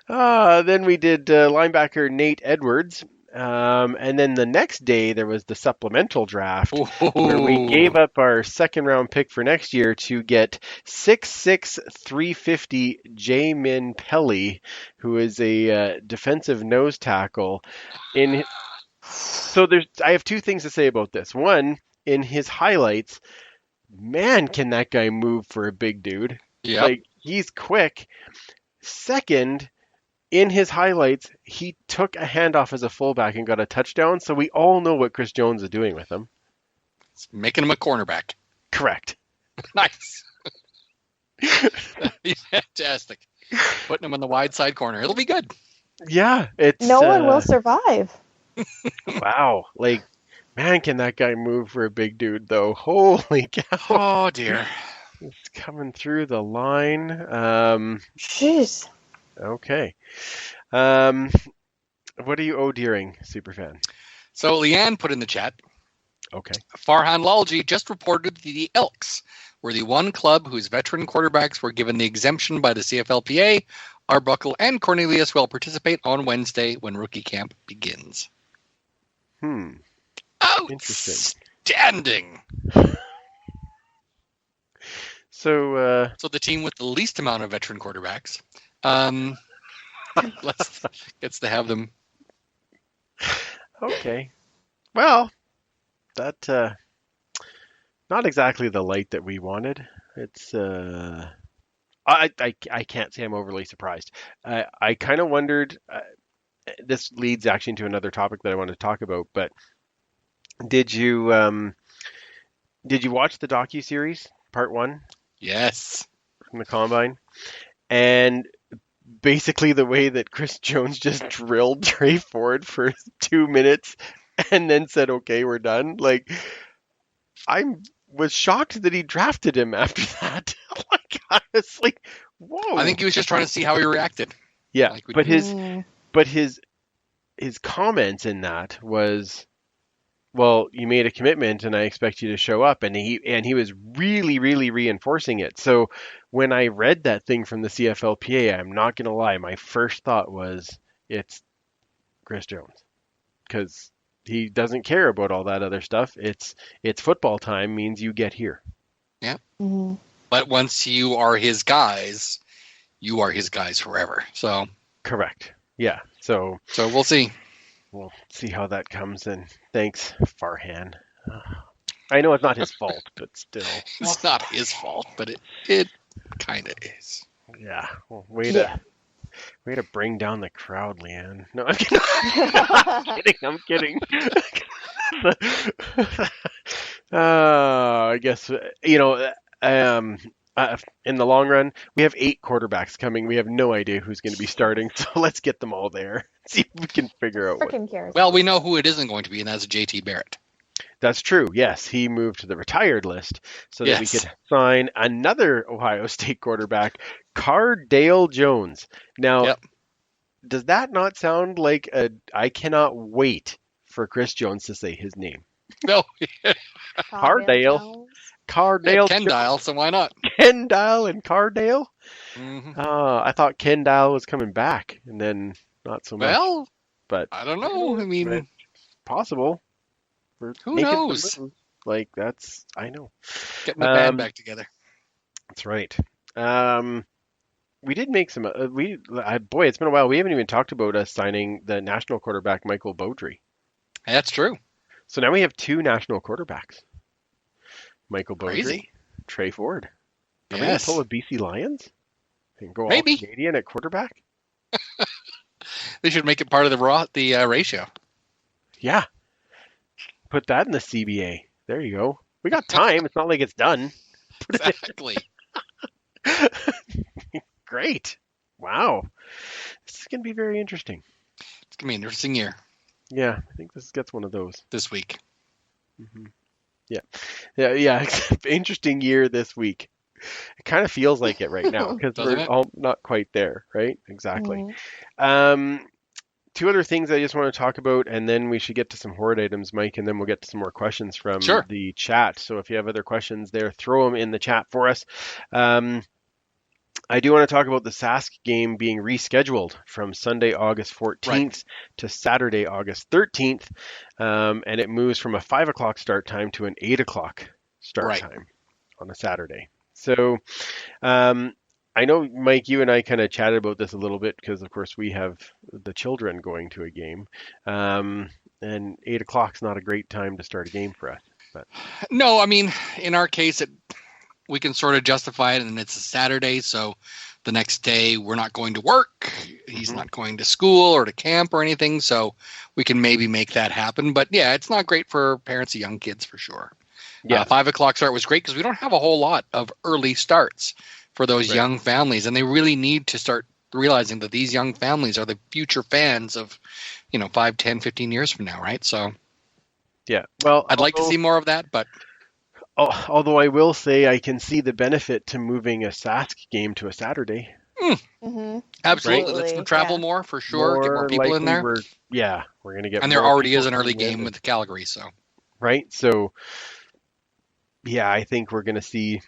Then we did linebacker Nate Edwards. And then the next day there was the supplemental draft where we gave up our second round pick for next year to get 6'6", 350 Jamin Pelly, who is a defensive nose tackle. I have two things to say about this. One, in his highlights, man, can that guy move for a big dude. Yeah. Like he's quick. Second, in his highlights, he took a handoff as a fullback and got a touchdown. So we all know what Chris Jones is doing with him. It's making him a cornerback. Correct. Nice. Fantastic. Putting him on the wide side corner. It'll be good. Yeah, it's No one will survive. wow. Like, man, can that guy move for a big dude though? Holy cow! Oh dear. It's coming through the line. Jeez. Okay. What are you oh-dearing, Superfan? So Leanne put in the chat, Okay. Farhan Lalji just reported the Elks were the one club whose veteran quarterbacks were given the exemption by the CFLPA. Arbuckle and Cornelius will participate on Wednesday when rookie camp begins. Interesting. Outstanding. So, So the team with the least amount of veteran quarterbacks gets to have them. okay. Well, that not exactly the light that we wanted. It's I can't say I'm overly surprised. I kind of wondered. This leads actually into another topic that I want to talk about. But did you watch the docu-series part 1 Yes. from the Combine? And basically the way that Chris Jones just drilled Trey Ford for 2 minutes and then said, "Okay, we're done." Like, I was shocked that he drafted him after that. Like, honestly, whoa. I think he was just trying to see how he reacted. Yeah, like we but do. his comments in that was, well, you made a commitment and I expect you to show up, and he was really, really reinforcing it. So when I read that thing from the CFLPA, I'm not gonna lie, my first thought was it's Chris Jones, because he doesn't care about all that other stuff. It's football time means you get here. Yeah. Mhm. But once you are his guys, you are his guys forever. So Correct. Yeah. So we'll see. we'll see how that comes. And thanks, Farhan. I know it's not his fault, but still. It's not his fault, but it kind of is. Yeah. Well, way to bring down the crowd, Leanne. No, I'm kidding. I'm kidding. I guess, in the long run, we have 8 quarterbacks coming. We have no idea who's going to be starting, so let's get them all there. See if we can figure out what. Freaking cares. Well, we know who it isn't going to be, and that's JT Barrett. That's true. Yes, he moved to the retired list so that we Yes. could sign another Ohio State quarterback, Cardale Jones. Now, Yep. does that not sound like I cannot wait for Chris Jones to say his name. No, Cardale. Cardale. Ken Dial, so why not? Kendall and Cardale? Mhm. I thought Kendall was coming back, and then not so much. Well, But I don't know. I mean, it's possible. We're Who making some knows? moves. Like, that's, I know. getting the band back together. That's right. We did make some. Boy, it's been a while. We haven't even talked about us signing the national quarterback Michael Beaudry. That's true. So now we have 2 national quarterbacks: Michael Beaudry, Crazy. Trey Ford. Are we Yes. gonna pull a BC Lions and go Maybe. all Canadian at quarterback? They should make it part of the ratio. Yeah. Put that in the CBA. There you go. We got time. It's not like it's done. Exactly. Great. Wow. This is gonna be very interesting. It's gonna be an interesting year Yeah, I think this gets one of those. this week. Yeah. Interesting year this week. It kind of feels like it right now because Doesn't we're it? all not quite there, right? Exactly. Mhm. 2 other things I just want to talk about, and then we should get to some horde items, Mike, and then we'll get to some more questions from Sure. the chat. So if you have other questions there, throw them in the chat for us. I do want to talk about the Sask game being rescheduled from Sunday, August 14th to Saturday, August 13th. And it moves from a 5 o'clock start time to an 8 o'clock start Right. time on a Saturday. So I know, Mike, you and I kind of chatted about this a little bit because, of course, we have the children going to a game. And 8 o'clock's not a great time to start a game for us. But No, I mean, in our case, we can sort of justify it, and it's a Saturday, so the next day we're not going to work. He's not going to school or to camp or anything, so we can maybe make that happen. But yeah, it's not great for parents of young kids for sure. Yeah, 5 o'clock start was great because we don't have a whole lot of early starts for those young families, and they really need to start realizing that these young families are the future fans of, 5, 10, 15 years from now, right? So yeah, well, I'd like to see more of that, but although I will say I can see the benefit to moving a Sask game to a Saturday. Absolutely. Let's travel more for sure. Get more people in there. We're going to get. And there already is an early game with Calgary, so right. So yeah, I think we're going to see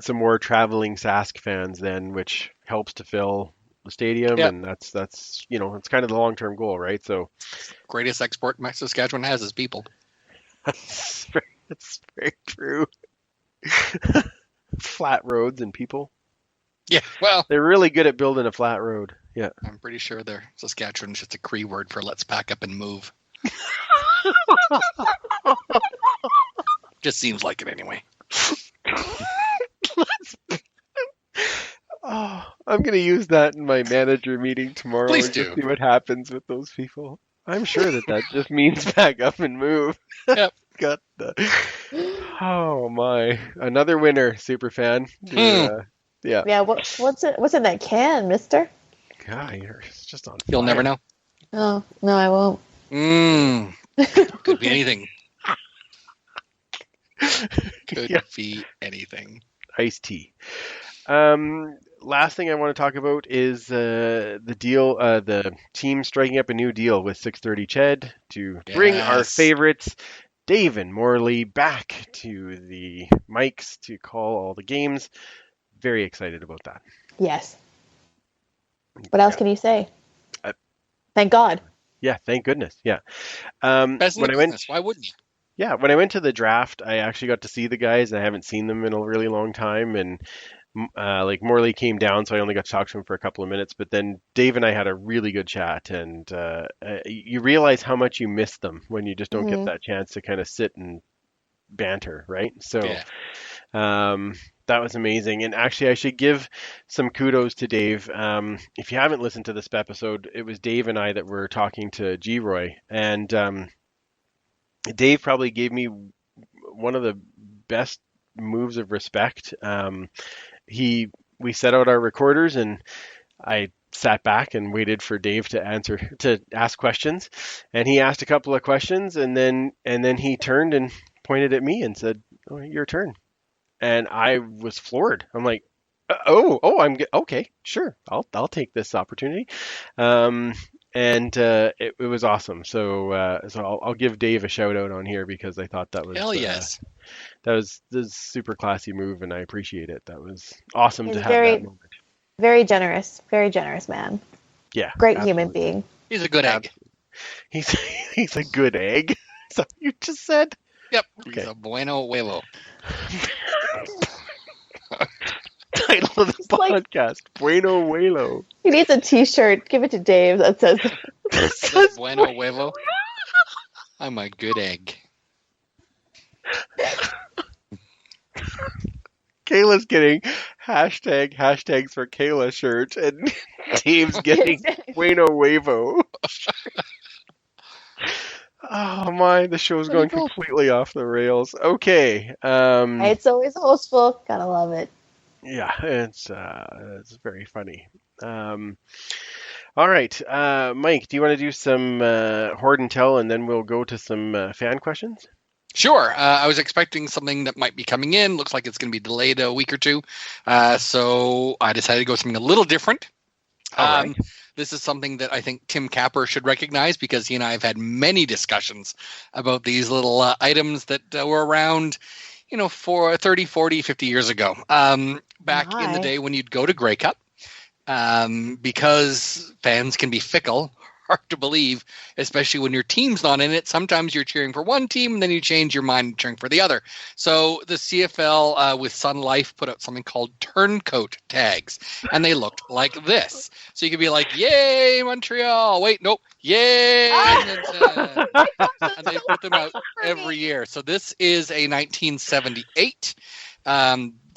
some more traveling Sask fans then, which helps to fill the stadium, and that's it's kind of the long-term goal, right? So greatest export Saskatchewan has is people. That's very true. Flat roads and people. Yeah, well, they're really good at building a flat road. Yeah, I'm pretty sure Saskatchewan is just a Cree word for let's pack up and move. Just seems like it anyway. I'm going to use that in my manager meeting tomorrow. Please and do. Just see what happens with those people. I'm sure that just means pack up and move. Yep. Oh my! Another winner, super fan. Yeah. Yeah. What's in that can, Mister? God, you're just on fire. You'll never know. Oh no, I won't. Could be anything. Could be anything. Iced tea. Last thing I want to talk about is the deal, the team striking up a new deal with 630 Ched to bring our favorites, Dave and Morley, back to the mics to call all the games. Very excited about that. Yes. What else can you say? Thank God. Yeah, thank goodness. Yeah. Why wouldn't you? Yeah, when I went to the draft, I actually got to see the guys. I haven't seen them in a really long time, and like Morley came down, so I only got to talk to him for a couple of minutes. But then Dave and I had a really good chat, and you realize how much you miss them when you just don't get that chance to kind of sit and banter, right? So that was amazing. And actually, I should give some kudos to Dave. If you haven't listened to this episode, it was Dave and I that were talking to G-Roy, and Dave probably gave me one of the best moves of respect. We set out our recorders, and I sat back and waited for Dave to ask questions, and he asked a couple of questions, and then he turned and pointed at me and said, "Oh, your turn." And I was floored. I'm like, I'm good. Okay, sure. I'll take this opportunity. And it was awesome. So I'll give Dave a shout out on here because I thought that was hell yes. That was this super classy move, and I appreciate it. That was awesome to have that moment. Very generous man. Yeah, great human being. He's a good egg. He's a good egg. Is that what you just said? Yep. Okay. He's a Bueno Huevo. Title of the podcast, Bueno Huevo. He needs a T-shirt. Give it to Dave that says Bueno Huevo. I'm a good egg. Kayla's getting hashtags for Kayla shirt, and Dave's getting Bueno Huevo. Oh my, the show's going completely off the rails. Okay. It's always hostful. Gotta love it. Yeah, it's very funny. All right, Mike, do you want to do some hoard and tell, and then we'll go to some fan questions? Sure. I was expecting something that might be coming in. Looks like it's going to be delayed a week or two. So I decided to go something a little different. Right. This is something that I think Tim Capper should recognize because he and I have had many discussions about these little items that were around, for 30, 40, 50 years ago. Back in the day when you'd go to Grey Cup, because fans can be fickle, hard to believe, especially when your team's not in it. Sometimes you're cheering for one team and then you change your mind cheering for the other. So the CFL with Sun Life put out something called turncoat tags, and they looked like this. So you could be like, yay, Montreal. Wait, nope. Yay. And they put them out every year. So this is a 1978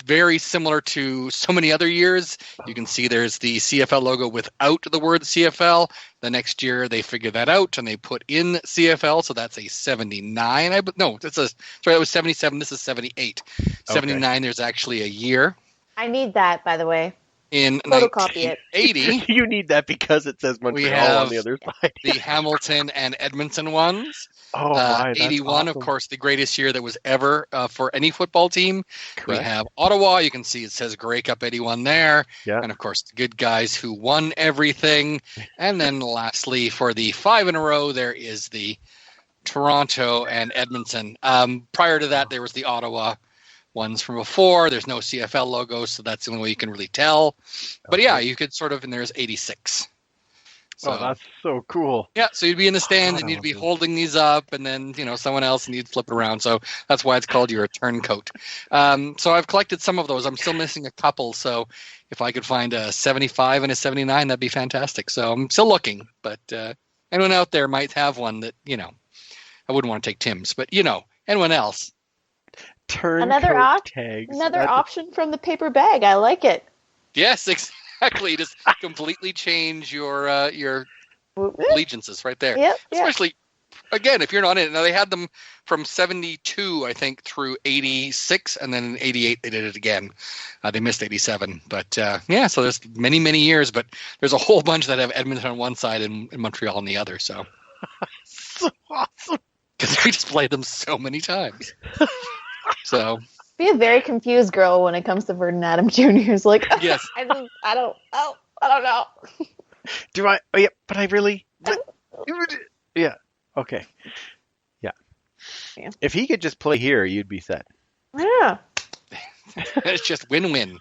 Very similar to so many other years. You can see there's the CFL logo without the word CFL. The next year they figured that out and they put in CFL, so that's a 79. That was 77. This is 78. 79. There's actually a year. I need that, by the way. In Photocopy 1980, You need that because it says Montreal on the other side. the Hamilton and Edmonton ones. Oh, my, 81, awesome. of course, the greatest year that was ever for any football team. Correct. We have Ottawa. You can see it says Grey Cup 81 there. Yeah. And, of course, the good guys who won everything. And then lastly, for the 5 in a row, there is the Toronto and Edmonton. Prior to that, there was the Ottawa ones from before. There's no CFL logo, so that's the only way you can really tell. But yeah, you could sort of, and there's 86. So, that's so cool. yeah, so you'd be in the stands and you'd be holding these up, and then someone else, and you'd flip it around. So that's why it's called your turncoat. So I've collected some of those. I'm still missing a couple. So if I could find a 75 and a 79, that'd be fantastic. So I'm still looking, but anyone out there might have one that I wouldn't want to take Tim's, but anyone else. Another tags. Another option from the paper bag. I like it. Yes, exactly. Just completely change your allegiances right there. Yep. Especially, again, if you're not in it. Now, they had them from 72, I think, through 86, and then in 88 they did it again. They missed 87. But, so there's many, many years, but there's a whole bunch that have Edmonton on one side and Montreal on the other. So, So awesome. because we just played them so many times. So Be a very confused girl when it comes to Vernon Adams Jr. Is like, yes. I don't know. Do I? Oh, yeah, but I really. Yeah. Okay. Yeah. If he could just play here, you'd be set. Yeah. It's just win-win.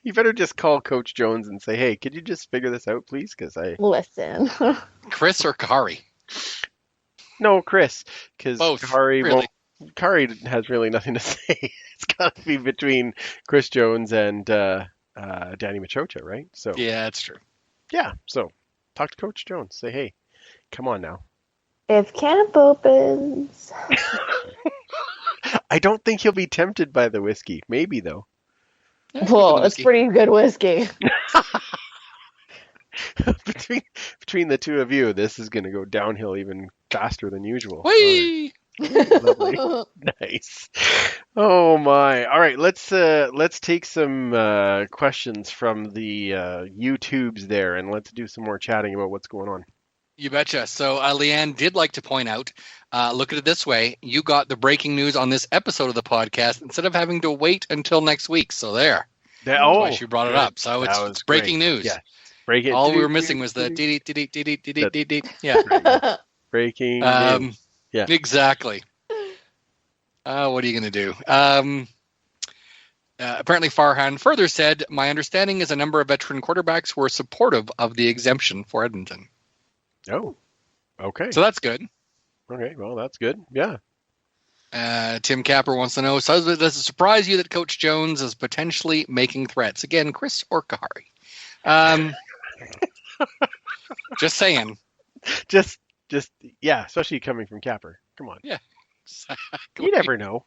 You better just call Coach Jones and say, "Hey, could you just figure this out, please?" Because Listen. Chris or Kari? No, Chris, because Both, Kari really. Kari has really nothing to say. It's got to be between Chris Jones and Danny Machocha, right? So Yeah, that's true. yeah. So talk to Coach Jones. Say, "Hey, come on now." If camp opens. I don't think he'll be tempted by the whiskey. Maybe though. Well, it's pretty good whiskey. between the two of you, this is going to go downhill even faster than usual. Whee! Lovely. Nice. Oh my. All right, let's take some questions from the YouTubes there, and let's do some more chatting about what's going on. You betcha. So Leanne did like to point out, look at it this way. You got the breaking news on this episode of the podcast instead of having to wait until next week. So there. That's why she brought it up. So it's breaking news. Yeah. Breaking. All we were missing was the yeah. Breaking news. Yeah. Exactly. What are you going to do? Apparently, Farhan further said, my understanding is a number of veteran quarterbacks were supportive of the exemption for Edmonton. Oh, okay. So that's good. Okay, well, that's good. Yeah. Tim Capper wants to know, so does it surprise you that Coach Jones is potentially making threats? Again, Chris or Kahari? Just saying. Just, yeah, especially coming from Capper. Come on. Yeah. You never know.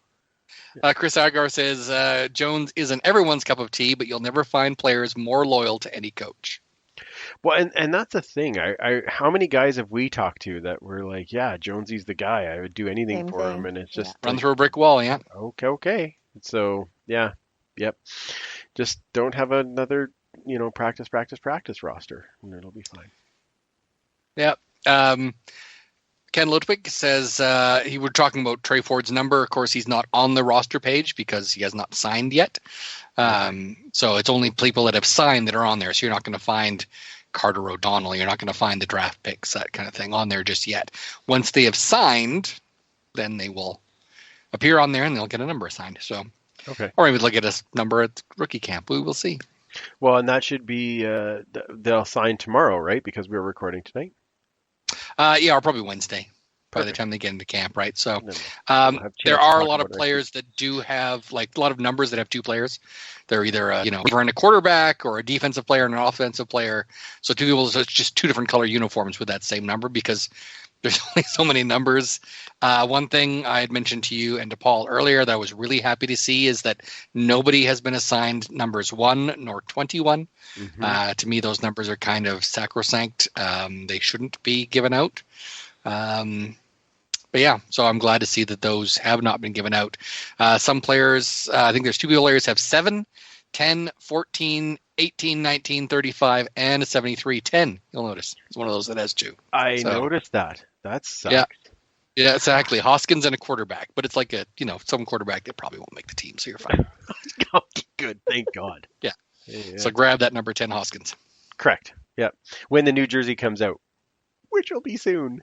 Chris Agar says, Jones isn't everyone's cup of tea, but you'll never find players more loyal to any coach. Well, and that's the thing. I how many guys have we talked to that were like, yeah, Jonesy's the guy. I would do anything Same for thing. him, and it's just Run through a brick wall, yeah. okay. So yeah, yep. Just don't have another, practice roster, and it'll be fine. Yep. Ken Ludwig says he were talking about Trey Ford's number. Of course, he's not on the roster page because he has not signed yet. So it's only people that have signed that are on there. So you're not going to find Carter O'Donnell. You're not going to find the draft picks, that kind of thing, on there just yet. Once they have signed, then they will appear on there and they'll get a number assigned. So, Okay. or maybe they'll get a number at rookie camp. We will see. Well, and that should be they'll sign tomorrow, right? Because we're recording tonight. Yeah, or probably Wednesday by the Perfect. time they get into camp, right? So And then we'll have a chance there to are a talk lot of about it. players that do have, like, a lot of numbers that have two players. They're either, either in a quarterback or a defensive player and an offensive player. So two people, so it's just two different color uniforms with that same number because There's only so many numbers. One thing I had mentioned to you and to Paul earlier that I was really happy to see is that nobody has been assigned numbers 1 nor 21. To me, those numbers are kind of sacrosanct. They shouldn't be given out. But yeah, so I'm glad to see that those have not been given out. Some players, I think there's 2 players have 7, 10, 14, 18, 19, 35, and a 73. 10, you'll notice. It's one of those that has 2. I noticed that. That sucks. Yeah, exactly. Hoskins and a quarterback. But it's like some quarterback that probably won't make the team, so you're fine. Good, thank God. Yeah. So grab that number 10 Hoskins. Correct. Yeah. When the new jersey comes out, which will be soon.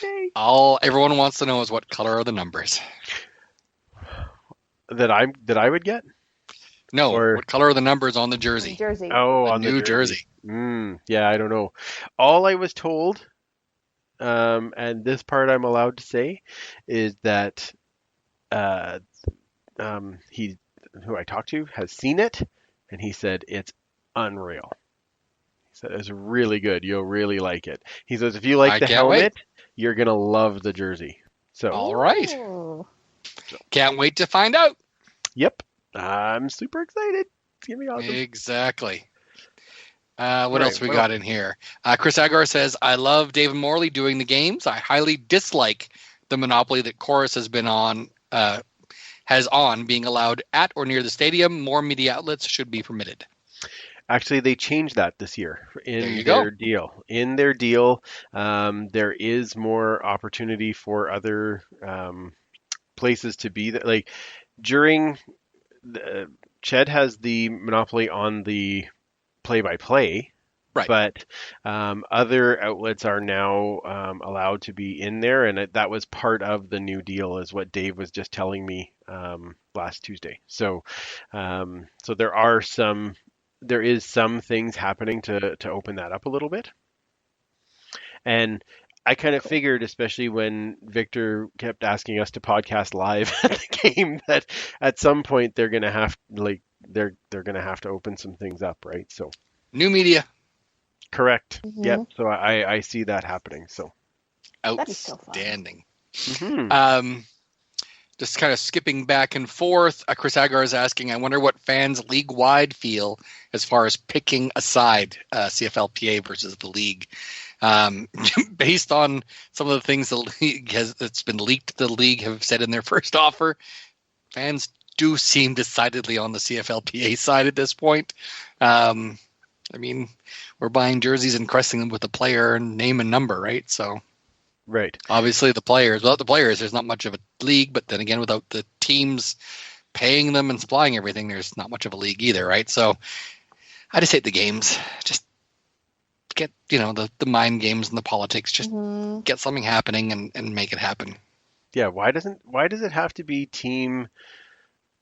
Yay. All everyone wants to know is what color are the numbers. That I would get? No, what color are the numbers on the jersey? Jersey. Oh, the on new the jersey. Yeah, I don't know. All I was told, and this part I'm allowed to say, is that he, who I talked to, has seen it, and he said it's unreal. He said it's really good. You'll really like it. He says if you like the helmet, you're gonna love the jersey. So all right. Ooh. Can't wait to find out. Yep. I'm super excited. It's gonna be awesome. Exactly. What else we got in here? Chris Agar says, I love David Morley doing the games. I highly dislike the monopoly that Chorus has on being allowed at or near the stadium. More media outlets should be permitted. Actually, they changed that this year in their deal. In their deal, there is more opportunity for other places to be there. Like during Ched has the monopoly on the play-by-play, right? But other outlets are now allowed to be in there, and that was part of the new deal, is what Dave was just telling me last Tuesday. So, so there is some things happening to open that up a little bit, and I kind of figured, especially when Victor kept asking us to podcast live at the game, that at some point they're gonna have they're gonna have to open some things up, right? So new media, correct. Yep. So I see that happening. So outstanding. Mm-hmm. Just kind of skipping back and forth. Chris Agar is asking, I wonder what fans league-wide feel as far as picking a side, CFLPA versus the league. Based on some of the things the league that's been leaked, the league have said in their first offer, fans do seem decidedly on the CFLPA side at this point. I mean, we're buying jerseys and cresting them with a player and name and number, right? So, right. Obviously, without the players, there's not much of a league. But then again, without the teams paying them and supplying everything, there's not much of a league either, right? So, I just hate the games. Just get the mind games and the politics. Just get something happening and make it happen. Yeah. Why does it have to be team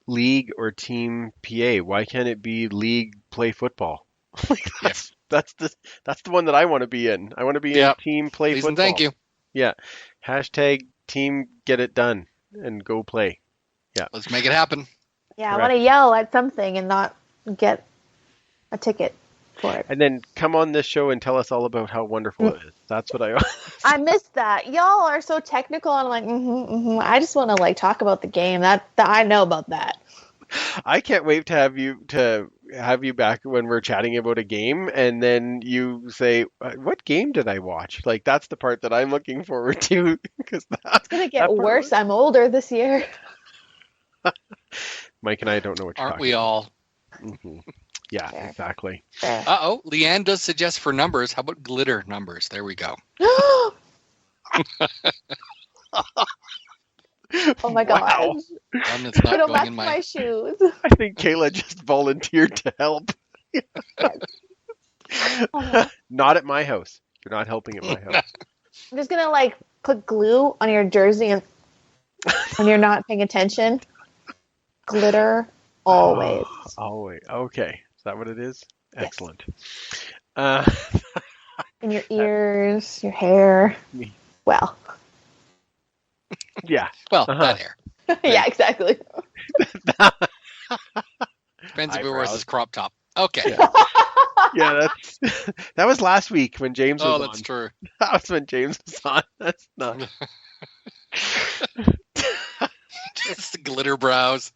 league or team PA? Why can't it be league play football? That's the one that I want to be in. I want to be in team play Please football. And thank you. Yeah. Hashtag team get it done and go play. Yeah. Let's make it happen. Yeah, correct. I want to yell at something and not get a ticket for it. And then come on this show and tell us all about how wonderful it is. That's what I missed that. Y'all are so technical, and I'm like, I just want to talk about the game. That I know about that. I can't wait to have you back when we're chatting about a game, and then you say, "What game did I watch?" Like that's the part that I'm looking forward to, because it's gonna get worse. I'm older this year. Mike and I don't know what you're Aren't talking we all? Mm-hmm. Yeah, fair. Exactly. Uh-oh, Leanne does suggest for numbers. How about glitter numbers? There we go. Oh my god! Wow. One that's not going in my shoes. I think Kayla just volunteered to help. Not at my house. You're not helping at my house. I'm just gonna put glue on your jersey and when you're not paying attention. Glitter always. Always. Okay. Is that what it is? Yes. Excellent. In your ears, your hair. Well. Yeah. Well, that hair. Yeah, exactly. Depends if it wears his crop top. Okay. Yeah. Yeah, that was last week when James was Oh, on. that's true. That was when James was on. That's not. Just the glitter brows.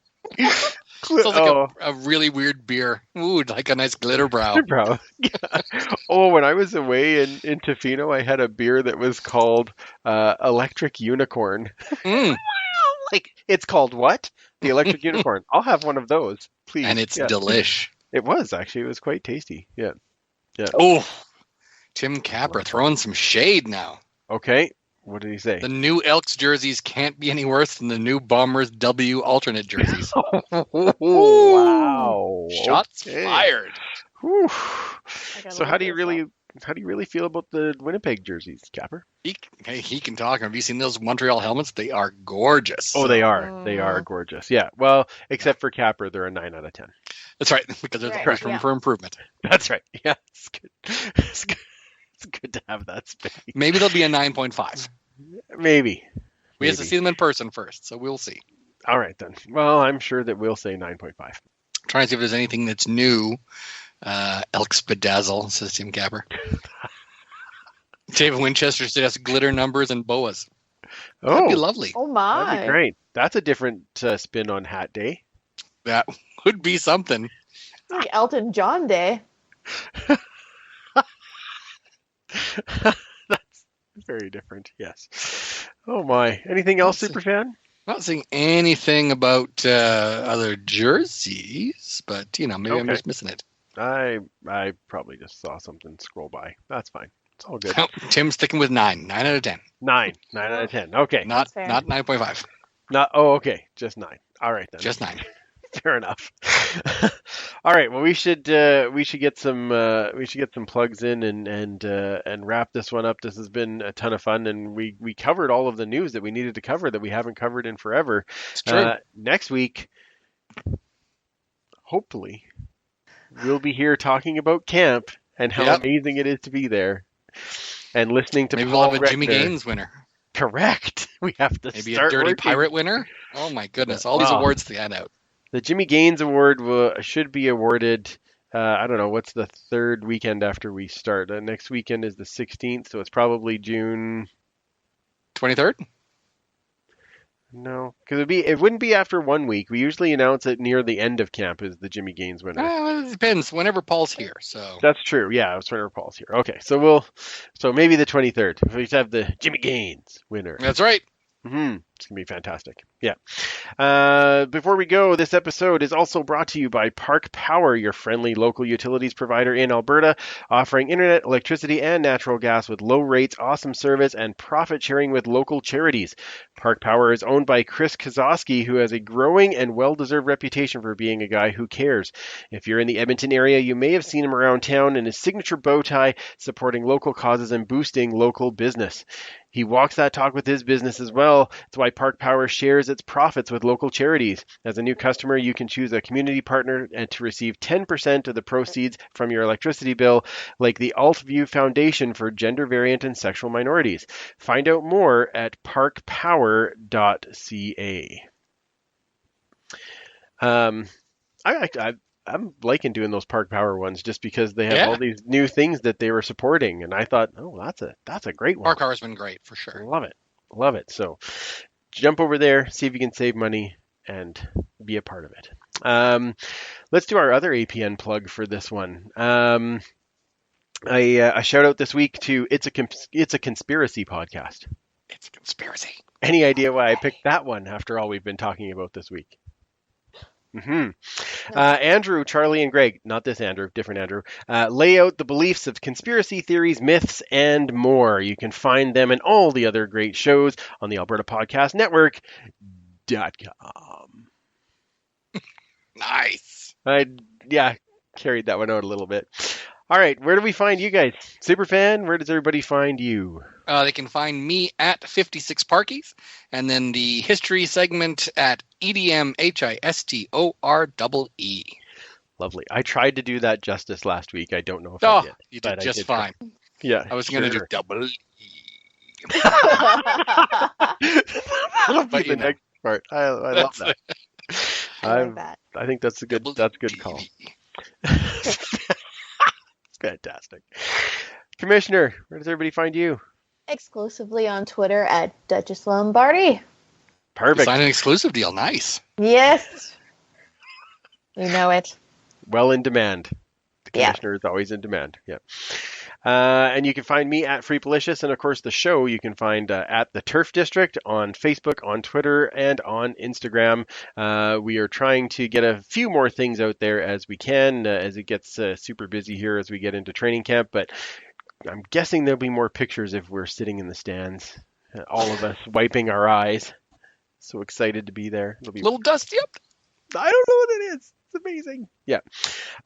Sounds like a really weird beer. Ooh, like a nice glitter brow. Bro. Yeah. Oh, when I was away in Tofino, I had a beer that was called Electric Unicorn. Mm. Like, it's called what? The Electric Unicorn. I'll have one of those, please. And it's Yeah. delish. It was, actually. It was quite tasty. Yeah. Yeah. Oh, Tim Capper throwing some shade now. Okay. What did he say? The new Elks jerseys can't be any worse than the new Bombers W alternate jerseys. Wow. Shots Okay. fired. Whew. I gotta So how look do you this really up. how do you really feel about the Winnipeg jerseys, Capper? He can talk. Have you seen those Montreal helmets? They are gorgeous. Oh, they are. They are gorgeous. Yeah. Well, except for Capper, they're a 9 out of 10. That's right, because there's Right, always room yeah. for improvement. That's right. Yeah. It's good. It's good. It's good to have that space. Maybe they'll be a 9.5. Maybe. We have to see them in person first, so we'll see. All right then. Well, I'm sure that we'll say 9.5. Trying to see if there's anything that's new. Elks bedazzle, says Tim Capper. David Winchester suggests glitter numbers and boas. That'd be Oh, lovely. Oh my! that'd be great. That's a different spin on Hat Day. That would be something. It's like Elton John Day. That's very different. Yes. Oh my. Anything else, Superfan? Not seeing anything about other jerseys, but maybe I'm Okay. just missing it. I probably just saw something scroll by. That's fine. It's all good. Oh, Tim's sticking with 9 out of 10. 9 out of 10. Okay. Not fair. 9.5, Not. Oh, okay. Just 9. All right then. just 9. Fair enough. All right. Well, we should get some plugs in and wrap this one up. This has been a ton of fun, and we covered all of the news that we needed to cover that we haven't covered in forever. It's true. Next week, hopefully, we'll be here talking about camp and how Yep. amazing it is to be there, and listening to Maybe Paul we'll have a Jimmy Reckner. Gaines winner. Correct. We have to Maybe start a Dirty working. Pirate winner. Oh my goodness. All these Wow. awards to hand out. The Jimmy Gaines Award should be awarded. I don't know, what's the third weekend after we start? Next weekend is the 16th, so it's probably June. 23rd? No, because it wouldn't be after 1 week. We usually announce it near the end of camp as the Jimmy Gaines winner. Well, it depends. Whenever Paul's here. So That's true. Yeah, it's whenever Paul's here. Okay, so maybe the 23rd. We have the Jimmy Gaines winner. that's right. It's going to be fantastic. Yeah. Before we go, this episode is also brought to you by Park Power, your friendly local utilities provider in Alberta, offering internet, electricity, and natural gas with low rates, awesome service, and profit sharing with local charities. Park Power is owned by Chris Kozowski, who has a growing and well-deserved reputation for being a guy who cares. If you're in the Edmonton area, you may have seen him around town in his signature bow tie, supporting local causes and boosting local business. He walks that talk with his business as well. It's why Park Power shares its profits with local charities. As a new customer, you can choose a community partner and to receive 10% of the proceeds from your electricity bill, like the Altview Foundation for Gender Variant and Sexual Minorities. Find out more at parkpower.ca. I'm liking doing those Park Power ones just because they have all these new things that they were supporting, and I thought, oh, that's a great one. Park Power's been great for sure. Love it. So jump over there, see if you can save money, and be a part of it. Let's do our other APN plug for this one. A shout out this week to It's a Conspiracy podcast. It's a conspiracy. Any idea why I picked that one after all we've been talking about this week? Andrew, Charlie, and Greg, not this Andrew, different Andrew, lay out the beliefs of conspiracy theories, myths, and more. You can find them and all the other great shows on the Alberta Podcast Network.com. Nice. I carried that one out a little bit. All right, where do we find you guys? Superfan, where does everybody find you? They can find me at 56 Parkies, and then the history segment at EDMHISTOREE. Lovely. I tried to do that justice last week. I don't know if I did. You but did I just did fine. Yeah. I was going to do double E. That'll be But the next part. I love that. I like that. I think that's a good call. Fantastic. Commissioner, where does everybody find you? Exclusively on Twitter at Duchess Lombardi. Perfect. Sign an exclusive deal. Nice. Yes. You know it. Well in demand. The Yeah. commissioner is always in demand. Yeah. And you can find me at Freepalicious, and of course the show you can find at the Turf District on Facebook, on Twitter, and on Instagram. We are trying to get a few more things out there as we can, as it gets super busy here as we get into training camp. But I'm guessing there'll be more pictures if we're sitting in the stands, all of us wiping our eyes. So excited to be there. It'll be A little dusty up. I don't know what it is. It's amazing. Yeah.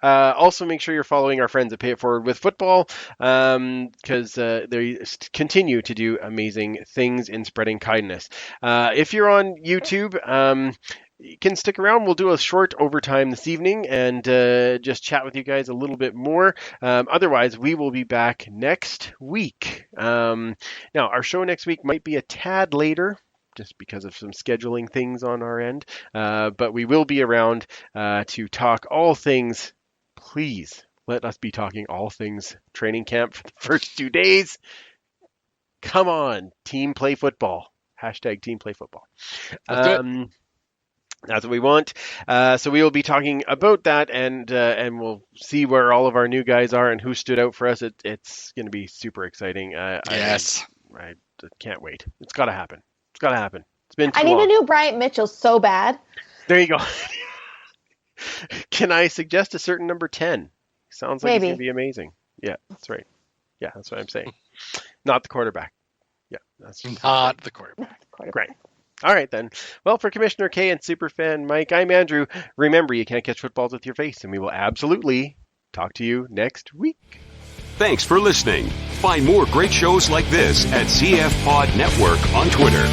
Also, make sure you're following our friends at Pay It Forward with Football, because they continue to do amazing things in spreading kindness. If you're on YouTube, you can stick around. We'll do a short overtime this evening and just chat with you guys a little bit more. Otherwise, we will be back next week. Now, our show next week might be a tad later, just because of some scheduling things on our end. But we will be around to talk all things. Please let us be talking all things training camp for the first 2 days. Come on, team play football. Hashtag team play football. That's what we want. So we will be talking about that, and we'll see where all of our new guys are and who stood out for us. It's going to be super exciting. Yes. I can't wait. It's got to happen. It's got to happen. It's been too I need long. a new Bryant Mitchell so bad. There you go. Can I suggest a certain number 10? Sounds like it's Maybe. going to be amazing. Yeah, that's right. Yeah, that's what I'm saying. Not the quarterback. Yeah, that's Not the quarterback. great. All right, then. Well, for Commissioner K and Superfan Mike, I'm Andrew. Remember, you can't catch footballs with your face, and we will absolutely talk to you next week. Thanks for listening. Find more great shows like this at CF Pod Network on Twitter.